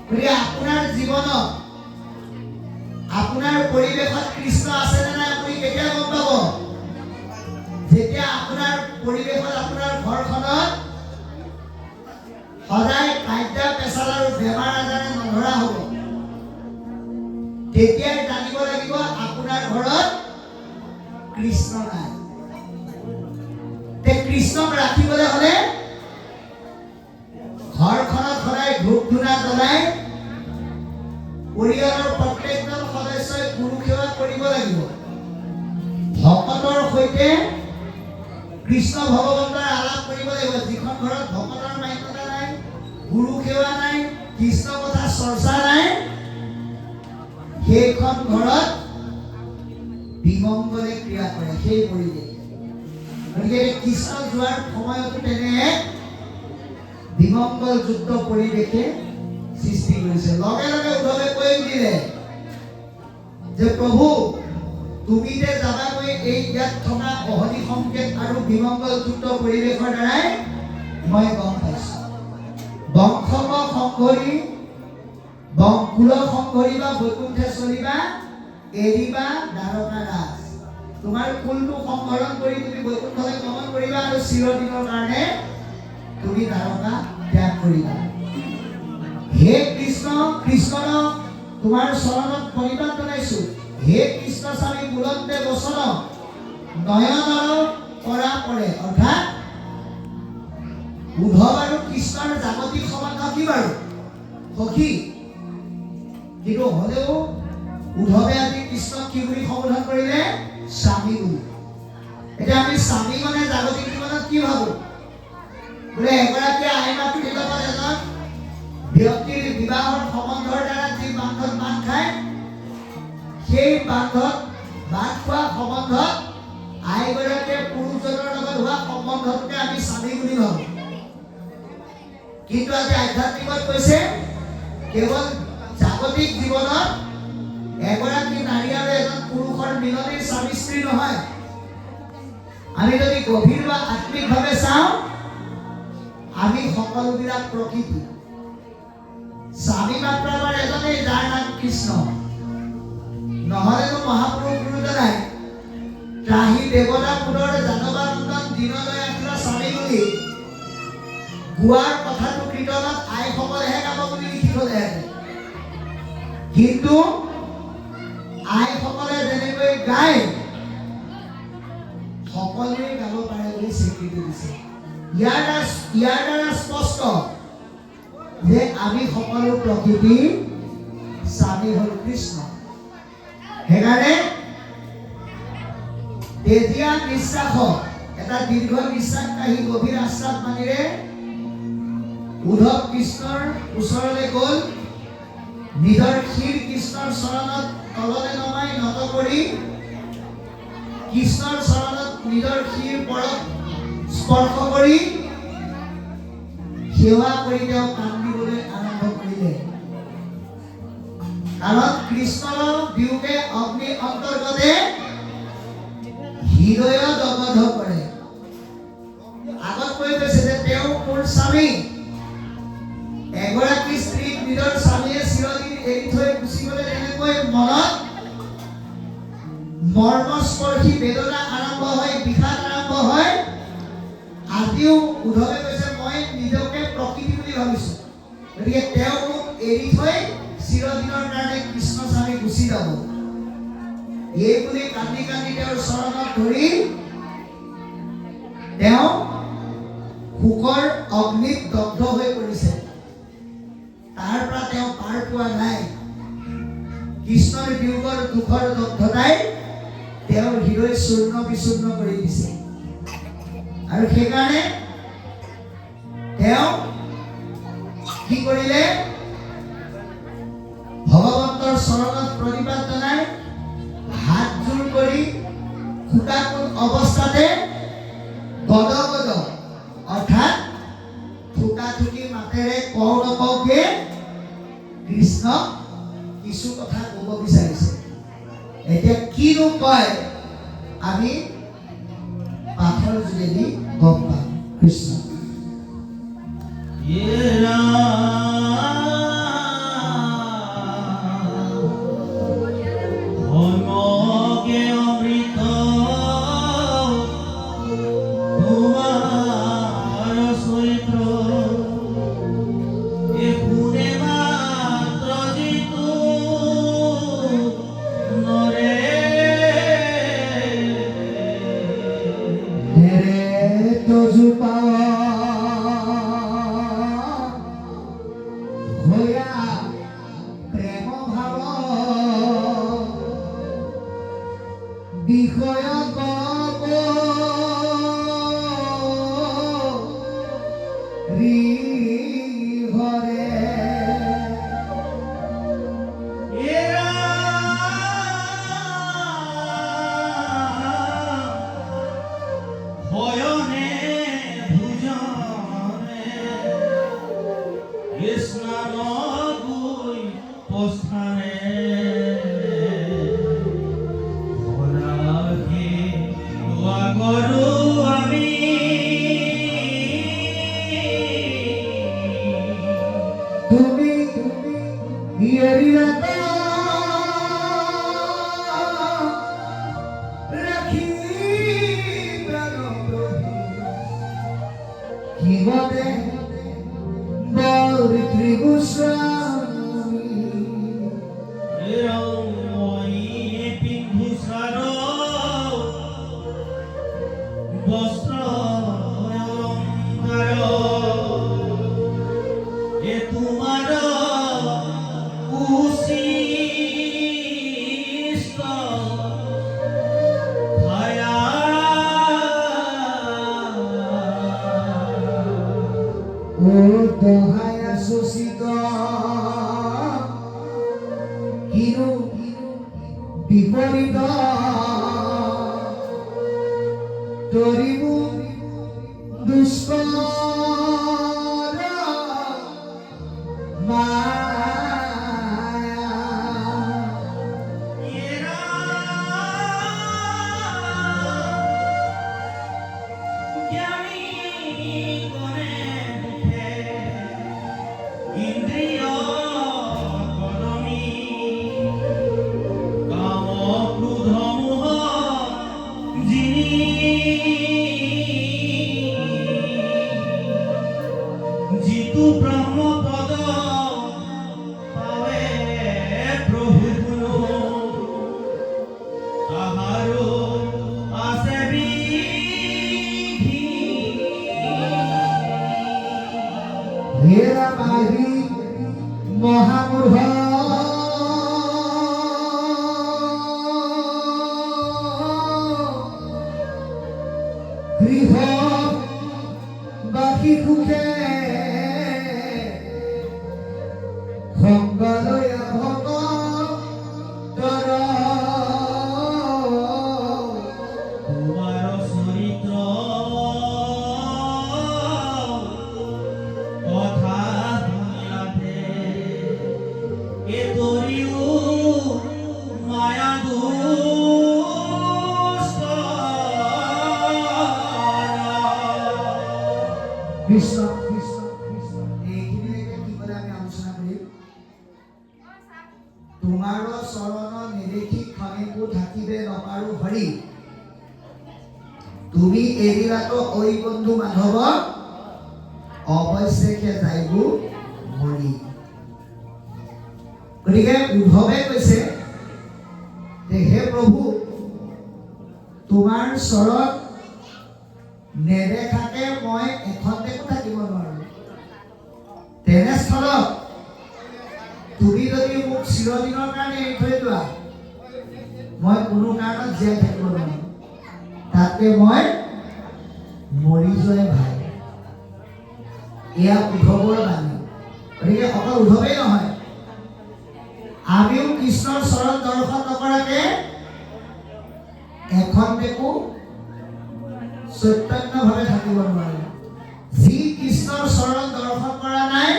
গতিকে আপোনাৰ জীৱনত, আপোনাৰ পৰিৱেশত কৃষ্ণ আছে নে নাই আপুনি কেতিয়া গম পাব? যেতিয়া আপোনাৰ পৰিৱেশত, আপোনাৰ ঘৰখনত সদায় কাঁইটা পেচাল আৰু বেমাৰ আজাৰে নধৰা হ'ব, তেতিয়াই জানিব লাগিব আপোনাৰ ঘৰত কৃষ্ণ নাই। কৃষ্ণক ৰাখিবলৈ হ'লে ঘৰখনত সদায় ধূপ ধূনা জ্বলাই পৰিয়ালৰ প্ৰত্যেকজন সদস্যই গুৰু সেৱা কৰিব লাগিব। ভকতৰ সৈতে কৃষ্ণ ভগৱন্তৰ আলাপ কৰিব লাগিব। যিখন ঘৰত ভকতৰ মান্যতা নাই, গুৰু সেৱা নাই, কৃষ্ণ কথা চৰ্চা নাই, সেইখন ঘৰত বিমংগলে ক্ৰিয়া কৰে। সেই পৰিৱেশ, গতিকে কৃষ্ণ যোৱাৰ সময়তো তেনে বিমংগল যুক্ত পৰিৱেশে সৃষ্টি কৰিছে। লগে লগে উদ্ধৱে কৈ দিলে যে প্ৰভু, তুমি যে যাবাগৈ এই ইয়াত থকা অহনি সংকেত আৰু বিমংগল যুক্ত পৰিৱেশৰ দ্বাৰাই মই গম পাইছো। বংশক সংঘৰি, কুল সংঘৰি বা বৈকুণ্ঠে চলিবা, এৰিবা দ্বাৰকা ৰাজ। তোমাৰ কুলটো সংহৰণ কৰি তুমি বৈকুণ্ঠলৈ গমন কৰিবা আৰু চিৰদিনৰ কাৰণে তুমি দ্বাৰকা ত্যাগ কৰিবা। হে কৃষ্ণ, কৃষ্ণ তোমাৰ চৰণত প্ৰণিপাত জনাইছো। হে কৃষ্ণ স্বামী বুলন্দে বচন নয়নৰ পৰা পৰে। অৰ্থাৎ উদ্ধৱ আৰু কৃষ্ণৰ জাগতিক সম্বন্ধ কি বাৰু? সখী। কিন্তু হলেও উদ্ধৱে আজি কৃষ্ণক কি বুলি সম্বোধন কৰিলে? স্বামী বুলি। এতিয়া আমি স্বামী মানে জাগতিক জীৱনত কি ভাবো? বোলে এগৰাকী আইমাতৃৰ লগত এজন ব্যক্তিৰ বিবাহৰ সম্বন্ধৰ দ্বাৰা যি বান্ধত বান্ধ খায়, সেই বান্ধত বান্ধ খোৱা সম্বন্ধত আইগৰাকীয়ে পুৰুষজনৰ লগত হোৱা সম্বন্ধটোকে আমি স্বামী বুলি ভাবো। কিন্তু আজি আধ্যাত্মিকত কৈছে কেৱল জাগতিক জীৱনত এগৰাকী নাৰী আৰু এজন পুৰুষৰ মিলনেই স্বামী স্ত্ৰী নহয়। আমি যদি গভীৰ বা আত্মিকভাৱে চাওঁ, আমি সকলোবিলাক প্ৰকৃতি। স্বামী মাত্ৰ আমাৰ এজনেই, যাৰ নাম কৃষ্ণ। নহলেনো মহাপুৰুষ গুৰুজনাই ত্ৰাহি দেৱতা পুৰৰ জানবানন্দন দিনলৈ আহিলা স্বামী বুলি গোৱাৰ কথাটো কীৰ্তনত আইসকলেহে গাব বুলি লিখি থলেহেঁতেন। কিন্তু আইসকলে যেনেকৈ গায় সকলোৱে গাব পাৰে বুলি স্বীকৃতি দিছে। ইয়াৰ দ্বাৰা স্পষ্ট যে আমি সকলো প্ৰকৃতি, স্বামী হ'ল কৃষ্ণ। সেইকাৰণে তেজীয়া নিশ্বাসত এটা দীৰ্ঘ নিশ্বাস কাঢ়ি গভীৰ আশ্বাস মানিৰে উদ্ধৱ কৃষ্ণৰ ওচৰলৈ গ'ল। নিজৰ শিৰ কৃষ্ণৰ চৰণত তললৈ নমাই নত কৰি কৃষ্ণৰ চৰণত নিজৰ শিৰ পৰক স্পৰ্শ কৰি সেৱা কৰি তেওঁ কান্দিবলৈ আৰম্ভ কৰিলে। কাৰণ কৃষ্ণৰ বিয়োগে অগ্নি অন্তৰ্গতে হৃদয় দগ্ধ কৰে। আগত কৈ গৈছে যে তেওঁ মোৰ স্বামী। এগৰাকী স্ত্ৰীক নিজৰ স্বামীয়ে চিৰদিন এৰি থৈ গুচি গ'লে তেনেকৈ মনত মৰ্মস্পৰ্শী বেদনা আৰম্ভ হয়, বিষাদ আৰম্ভ হয়। আজিও উদ্ধৱে কৈছে মই নিজকে প্ৰকৃতি বুলি ভাবিছো, গতিকে তেওঁ মোক এৰি থৈ চিৰদিনৰ কাৰণে কৃষ্ণ স্বামী গুচি যাব। এই বুলি কান্দি কান্দি তেওঁৰ চৰণত ধৰি তেওঁ শোকৰ অগ্নিত দগ্ধ হৈ পৰিছে। তাৰ পৰা তেওঁ পাৰ পোৱা নাই। কৃষ্ণৰ বিয়োগৰ দুখৰ দগ্ধতাই তেওঁৰ হৃদয় চূৰ্ণ বিচূৰ্ণ কৰি দিছে। আৰু সেইকাৰণে তেওঁ কি কৰিলে? ভগৱন্তৰ চৰণত প্ৰণিপাত জনাই হাত জোৰ কৰি খুটাকুল অৱস্থাতে গদ গদ অৰ্থাৎ থুকা থুকি মাতেৰে কওঁ নকওঁকে কৃষ্ণক কিছু কথা ক'ব বিচাৰিছে। এতিয়া কিনো কয় আমি পাঠৰ যোগেদি গম পাম। কৃষ্ণ বিষয় কব হৰে হয়নে ভুজনে স্নান গৈ পস্থানে কৰো আমি তুমি রাখি কি বলে গৌরী ত্রিভূষণী পিন্ধুসার বস্ত্র অলঙ্কার এ তোমার উশিষ্ট ভায়া ও দহায়া শোষিত কিরু বিপরীত তরিবু দুষ্কর মায়া জ্ঞানী গণে ইন্দ্রিয় কদমী কাম ক্রোধ মোহ জিতু ব্রহ্মপদ পাবে প্রভু গুণ তাহারো আসে বিধি হেরা বাহি মহামূঢ় গৃহ বাকি সুখে সংগলয়া ভক্তৰ তোমার চরিত্র কথা শুনিয়াতে এ তরিও মায়া দুষ্ট কৃষ্ণ কৃষ্ণ কৃষ্ণ এইখিনিলৈকে কি ক'লে আমি আলোচনা কৰিম। তোমাৰ চৰণ নেদেখি ক্ষণিকো থাকিবে নপাৰো হৰি তুমি এৰিলাত ঐ বন্ধু মাধৱ অৱশ্যেকে যাইবো মৰি। গতিকে উদ্ধৱে কৈছে যে হে প্ৰভু তোমাৰ চৰণ নেদেখাকে মই এখন্তেকো থাকিব নোৱাৰো। তেনেস্থলত তুমি যদি মোক চিৰদিনৰ কাৰণে এৰি থৈ যোৱা মই কোনো কাৰণত জীয়াই থাকিব নোৱাৰো। তাতকে মই মৰি যোৱাই ভাল। এয়া উদ্ধৱৰ বাণী। গতিকে অকল উদ্ধৱেই নহয়, আমিও কৃষ্ণৰ চৰণ দৰ্শন নকৰাকে এখন্তেকো চৈতন্যভাৱে থাকিব নোৱাৰে। যি কৃষ্ণৰ চৰণ দৰ্শন কৰা নাই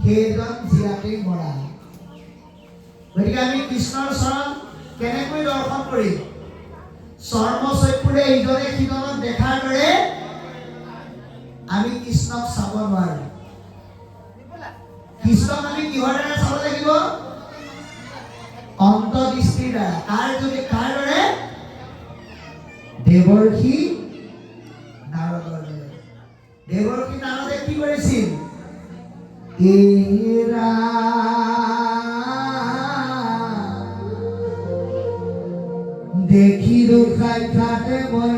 সেইজন জীয়াতেই মৰা। গতিকে আমি কৃষ্ণৰ চৰণ কেনেকৈ দৰ্শন কৰিম? চৰ্ম চক্ষুৰে ইজনে সিজনক দেখাৰ দৰে আমি কৃষ্ণক চাব নোৱাৰো। কৃষ্ণক আমি কিহৰ দ্বাৰা চাব লাগিব? অন্তৰ্দৃষ্টিৰ দ্বাৰা। কাৰ দৰে? দেৱৰ্ষি নাৰদৰ দৰে। দেৱৰ্ষি নাৰদে কি কৰিছিল? এৰা দেখি দুখাই খাটে মই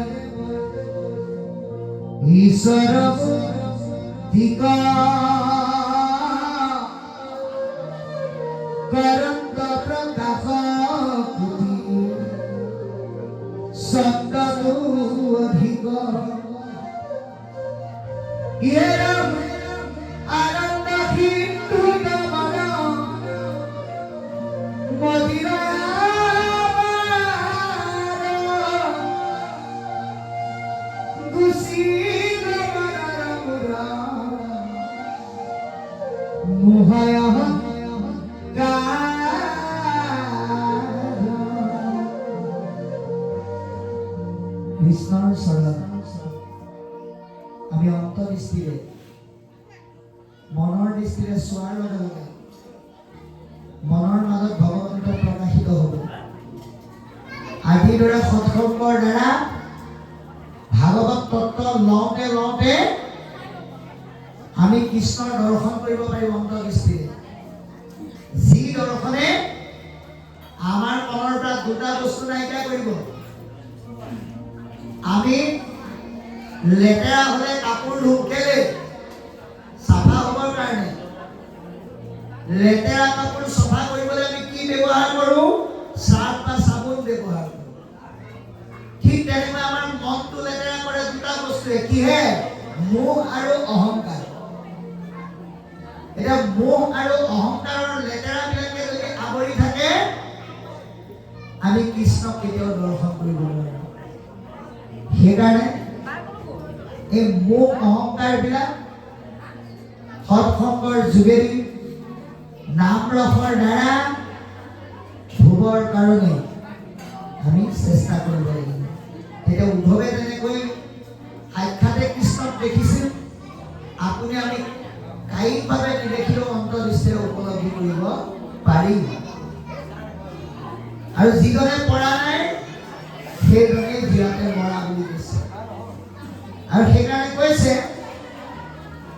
ঈশ্বৰ দিকা কৰন্ত প্ৰকাশ কুটি সন্ততু অধিক এৰম আনন্দ হিন্দু মন মদিৰা মোহায় কৃষ্ণৰ চৰণ আমি অন্তৰ্দৃষ্টিৰে মনৰ দৃষ্টিৰে চোৱাৰ লগে লগে মনৰ মাজত ভগৱন্ত প্ৰকাশিত হ'ব। আজিৰ দৰে সৎসংগৰ দ্বাৰা ভাগৱত তত্ত্ব লওঁতে আমি কৃষ্ণৰ দৰ্শন কৰিব পাৰিম অন্তৰ্দৃষ্টিৰে। যি দৰ্শনে আমাৰ মনৰ পৰা দুটা বস্তু নাইকিয়া কৰিব। আমি লেতেৰা হলে কাপোৰ ধুম কেলে? চাফা হ'বৰ কাৰণে। লেতেৰা কাপোৰ চাফা কৰিবলৈ আমি কি ব্যৱহাৰ কৰো? চাৰ্ফ বা চাবোন ব্যৱহাৰ কৰো। ঠিক তেনেকৈ আমাৰ মনটো লেতেৰা কৰে দুটা বস্তুৱে। কিহে? মোহ আৰু অহংকাৰ। এটা মোহ আৰু অহংকাৰৰ লেতেৰাবিলাকে যদি আৱৰি থাকে আমি কৃষ্ণক কেতিয়াও দৰ্শন কৰিব নোৱাৰো। সেইকাৰণে এই মোহ অহংকাৰ বিলাক সৎসংগৰ যোগেদি নাম ৰসৰ দ্বাৰা ধুবৰ কাৰণে আমি চেষ্টা কৰিব লাগিব। তেতিয়া উদ্ধৱে তেনেকৈ সাক্ষাতে কৃষ্ণক দেখিছিল। আপুনি আমি কায়িকভাৱে নেদেখিলেও অন্তৰ্দৃষ্টিৰে উপলব্ধি কৰিব পাৰিম। আৰু যিজনে পৰা নাই সেইজনে জীয়াতে মৰা বুলি কৈছে। আৰু সেইকাৰণে কৈছে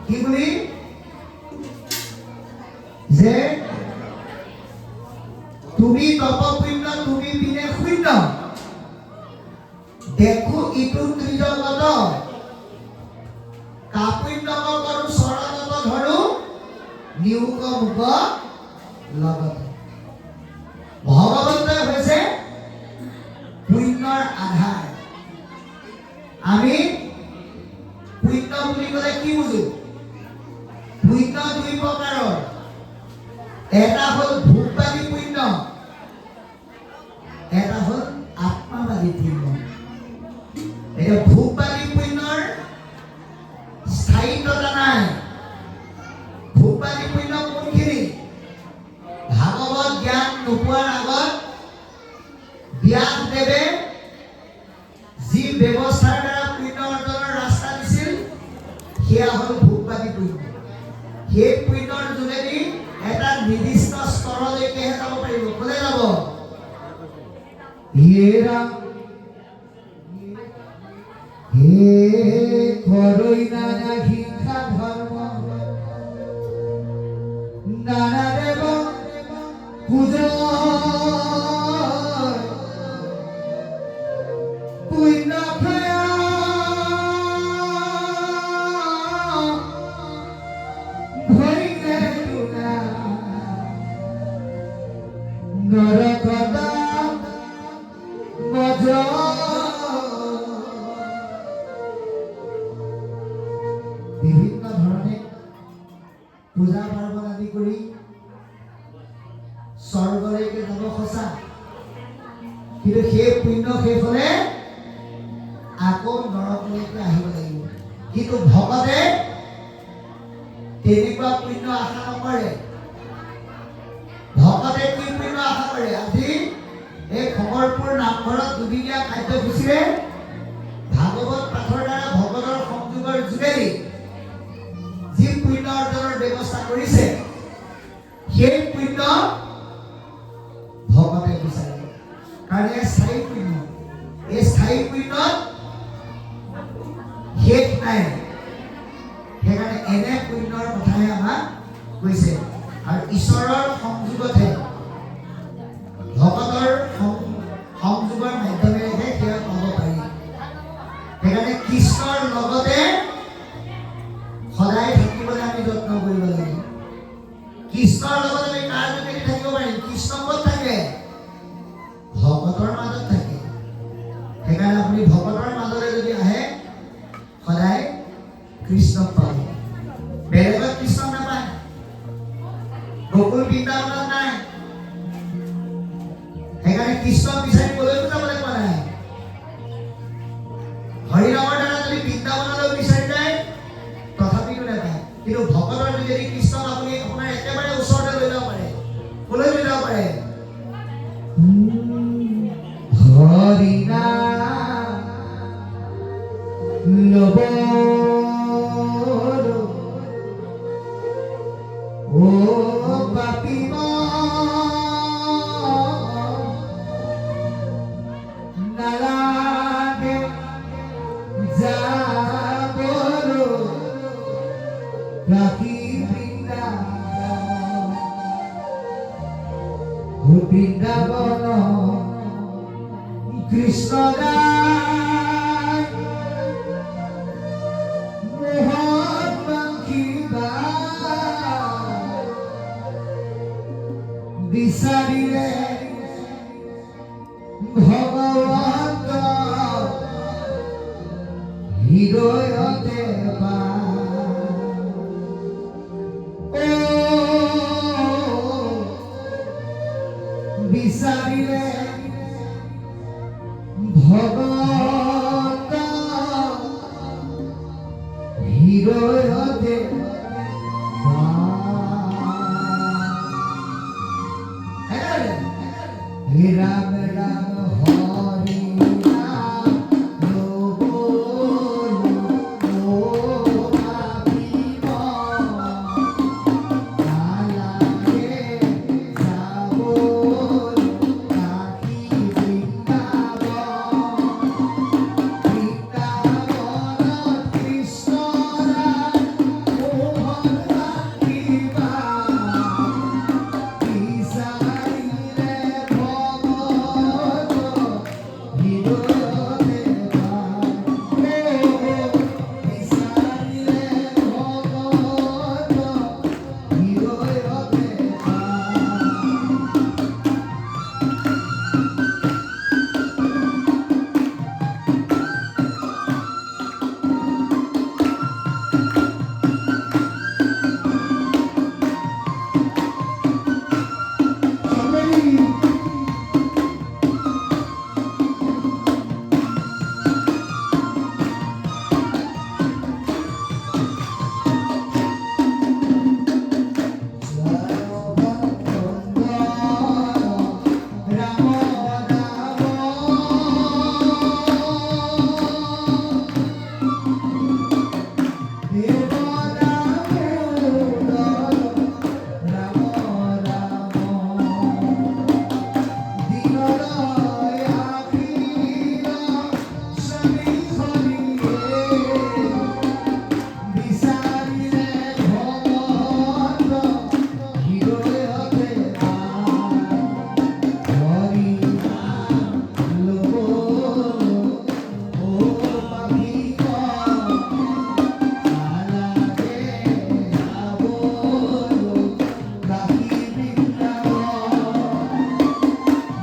কি বুলি? যে তুমি তপপুণ্য তুমি বিনে শূন্য দেখো ইটো ত্ৰিজগত কাপুণ্যক কৰো চৰণত ধৰো নিউক মুখ লগত। ভগৱন্তই হৈছে পুণ্যৰ আধাৰ। আমি পুণ্য বুলি ক'লে কি বুজো? পুণ্য দুই প্ৰকাৰৰ। এটা হ'ল ভোগবাদী পুণ্য, এটা হ'ল আত্মাবাদী পুণ্য। এতিয়া ভোগবাদী পুণ্যৰ স্থায়িত্বতা নাই। ভোগবাদী পুণ্য কোনখিনি? ভাগৱত জ্ঞান নোপোৱাৰ আগত ব্যাসদেৱে যি ব্যৱস্থাৰ দ্বাৰা পুণ্য অৰ্জনৰ ৰাস্তা দিছিল সেয়া হ'ল ভোগবাদী পুণ্য। সেই পুণ্যৰ যোগেদি এটা নিৰ্দিষ্ট স্তৰলৈকেহে যাব পাৰিব। ক'লে যাব? হে ঘৰৈ নানা শিক্ষা ধৰ্ম নানা দেৱ পূজা কিন্তু সেই পুণ্য শেষ হ'লে আকৌ নৰকলৈকে আহিব লাগিব। কিন্তু ভকতে তেনেকুৱা পুণ্য আশা নকৰে। ভকতে কি পুণ্য আশা কৰে? আজি এই খগৰপুৰ নামঘৰত দুদিনীয়া কাৰ্যসূচীৰে ভাগৱত পাঠৰ দ্বাৰা ভকতৰ সংযোগৰ যোগেদি যি পুণ্য অৰ্জনৰ ব্যৱস্থা কৰিছে, সেই পুণ্য ভকতে বিচাৰে। কাৰণ এই স্থায়ী পুণ্য, এই স্থায়ী পুণ্যত শেষ নাই। সেইকাৰণে এনে পুণ্যৰ কথাহে আমাক কৈছে। আৰু ঈশ্বৰৰ সংযোগতহে, ভকতৰ সংযোগৰ মাধ্যমেৰেহে সেয়া পাব পাৰি। সেইকাৰণে কৃষ্ণৰ লগতে সদায় থাকিবলৈ আমি যত্ন কৰিব লাগে। কৃষ্ণৰ লগত আমি কাৰ যোগেদি থাকিব পাৰিম? কৃষ্ণ ক'ত থাকে? ভকতৰ মাজত থাকে। সেইকাৰণে আপুনি ভকতৰ মাজলৈ যদি আহে সদায় কৃষ্ণক পাব। বেলেগত কৃষ্ণ নাপায়। গকুল বৃন্দাবনত নাই। সেইকাৰণে কৃষ্ণক বিচাৰিবলৈও যাবলৈ পোৱা নাই। হৰিনামৰ দ্বাৰা যদি বৃন্দাবনলৈ বিচাৰি যায় তথাপিতো নাপায়। কিন্তু ভকতৰ যোগেদি কৃষ্ণক আপুনি আপোনাৰ একেবাৰে ওচৰতে লৈ যাব পাৰে। কলৈ লৈ যাব পাৰে? হৰিনাম ল'ব ও পাপিব নালাগে যাবলৈ ৰাখি বৃন্দাবন কৃষ্ণ গায় মোহন বাংকিবা বিচাৰিলে ভগৱন্ত হৃদয়তে বিচাৰিলে ভগৱন্ত হৃদয়তে রাম রাম হরি রাম লোক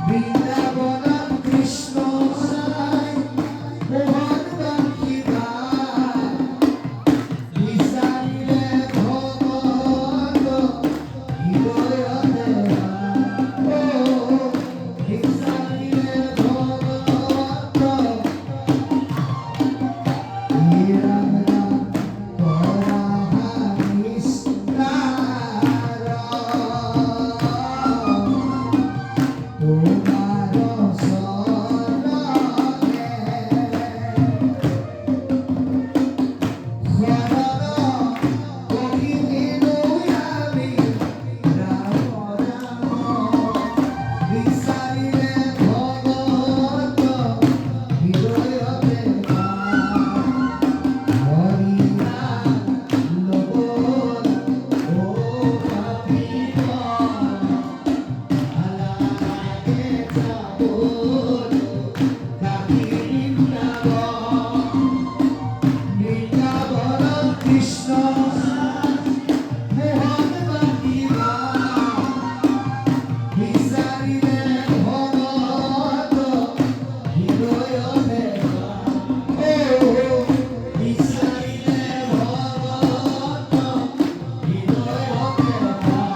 বৃন্দাবন গাহি বৃন্দাবন বৃন্দাবন কৃষ্ণ মোহন বাকিবা বিচারিলে ভগত হৃদয় ভেবা বিচারিলে ভগত হৃদয় ভেবা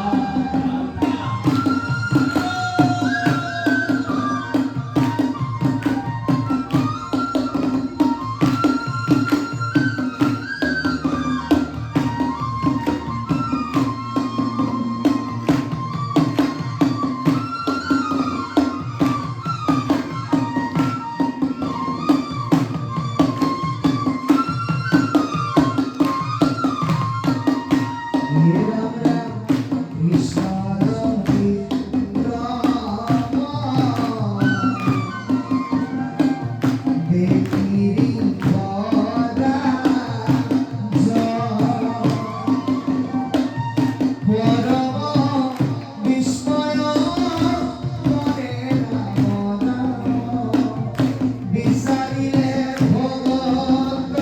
বিচারিলে ভগত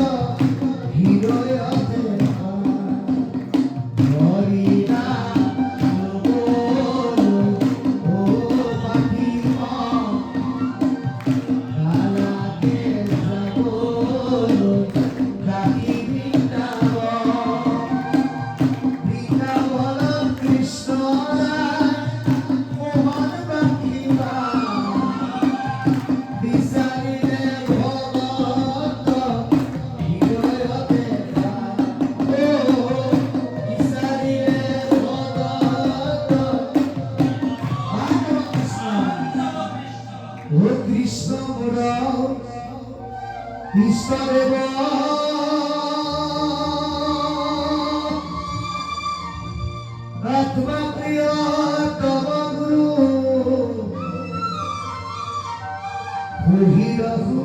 হৃদয় হরিনা ও পাখিমা কালাকে যাব গাহি বৃন্দাবন কৃষ্ণ মোহন বাকিবা বিচারিলে ভগত হৃদয় ভেবা বিচারিলে ভগত ও কৃষ্ণ মোর কৃষ্ণদেব আত্মা প্রিয় তব গুরু রহু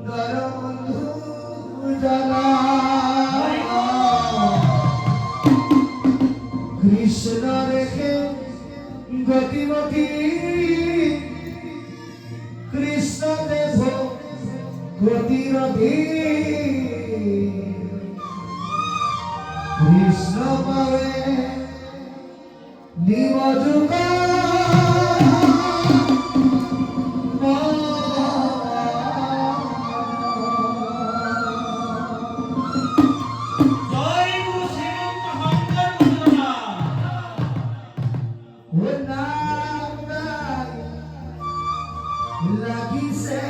দর বন্ধু জলা কৃষ্ণ রেখে গতিমতি কৃষ্ণ দেব গতিরধি কৃষ্ণ পাবে নিমযুগ জয় গুরু শ্রীমন্ত শঙ্কর বন্দনা লাগিছে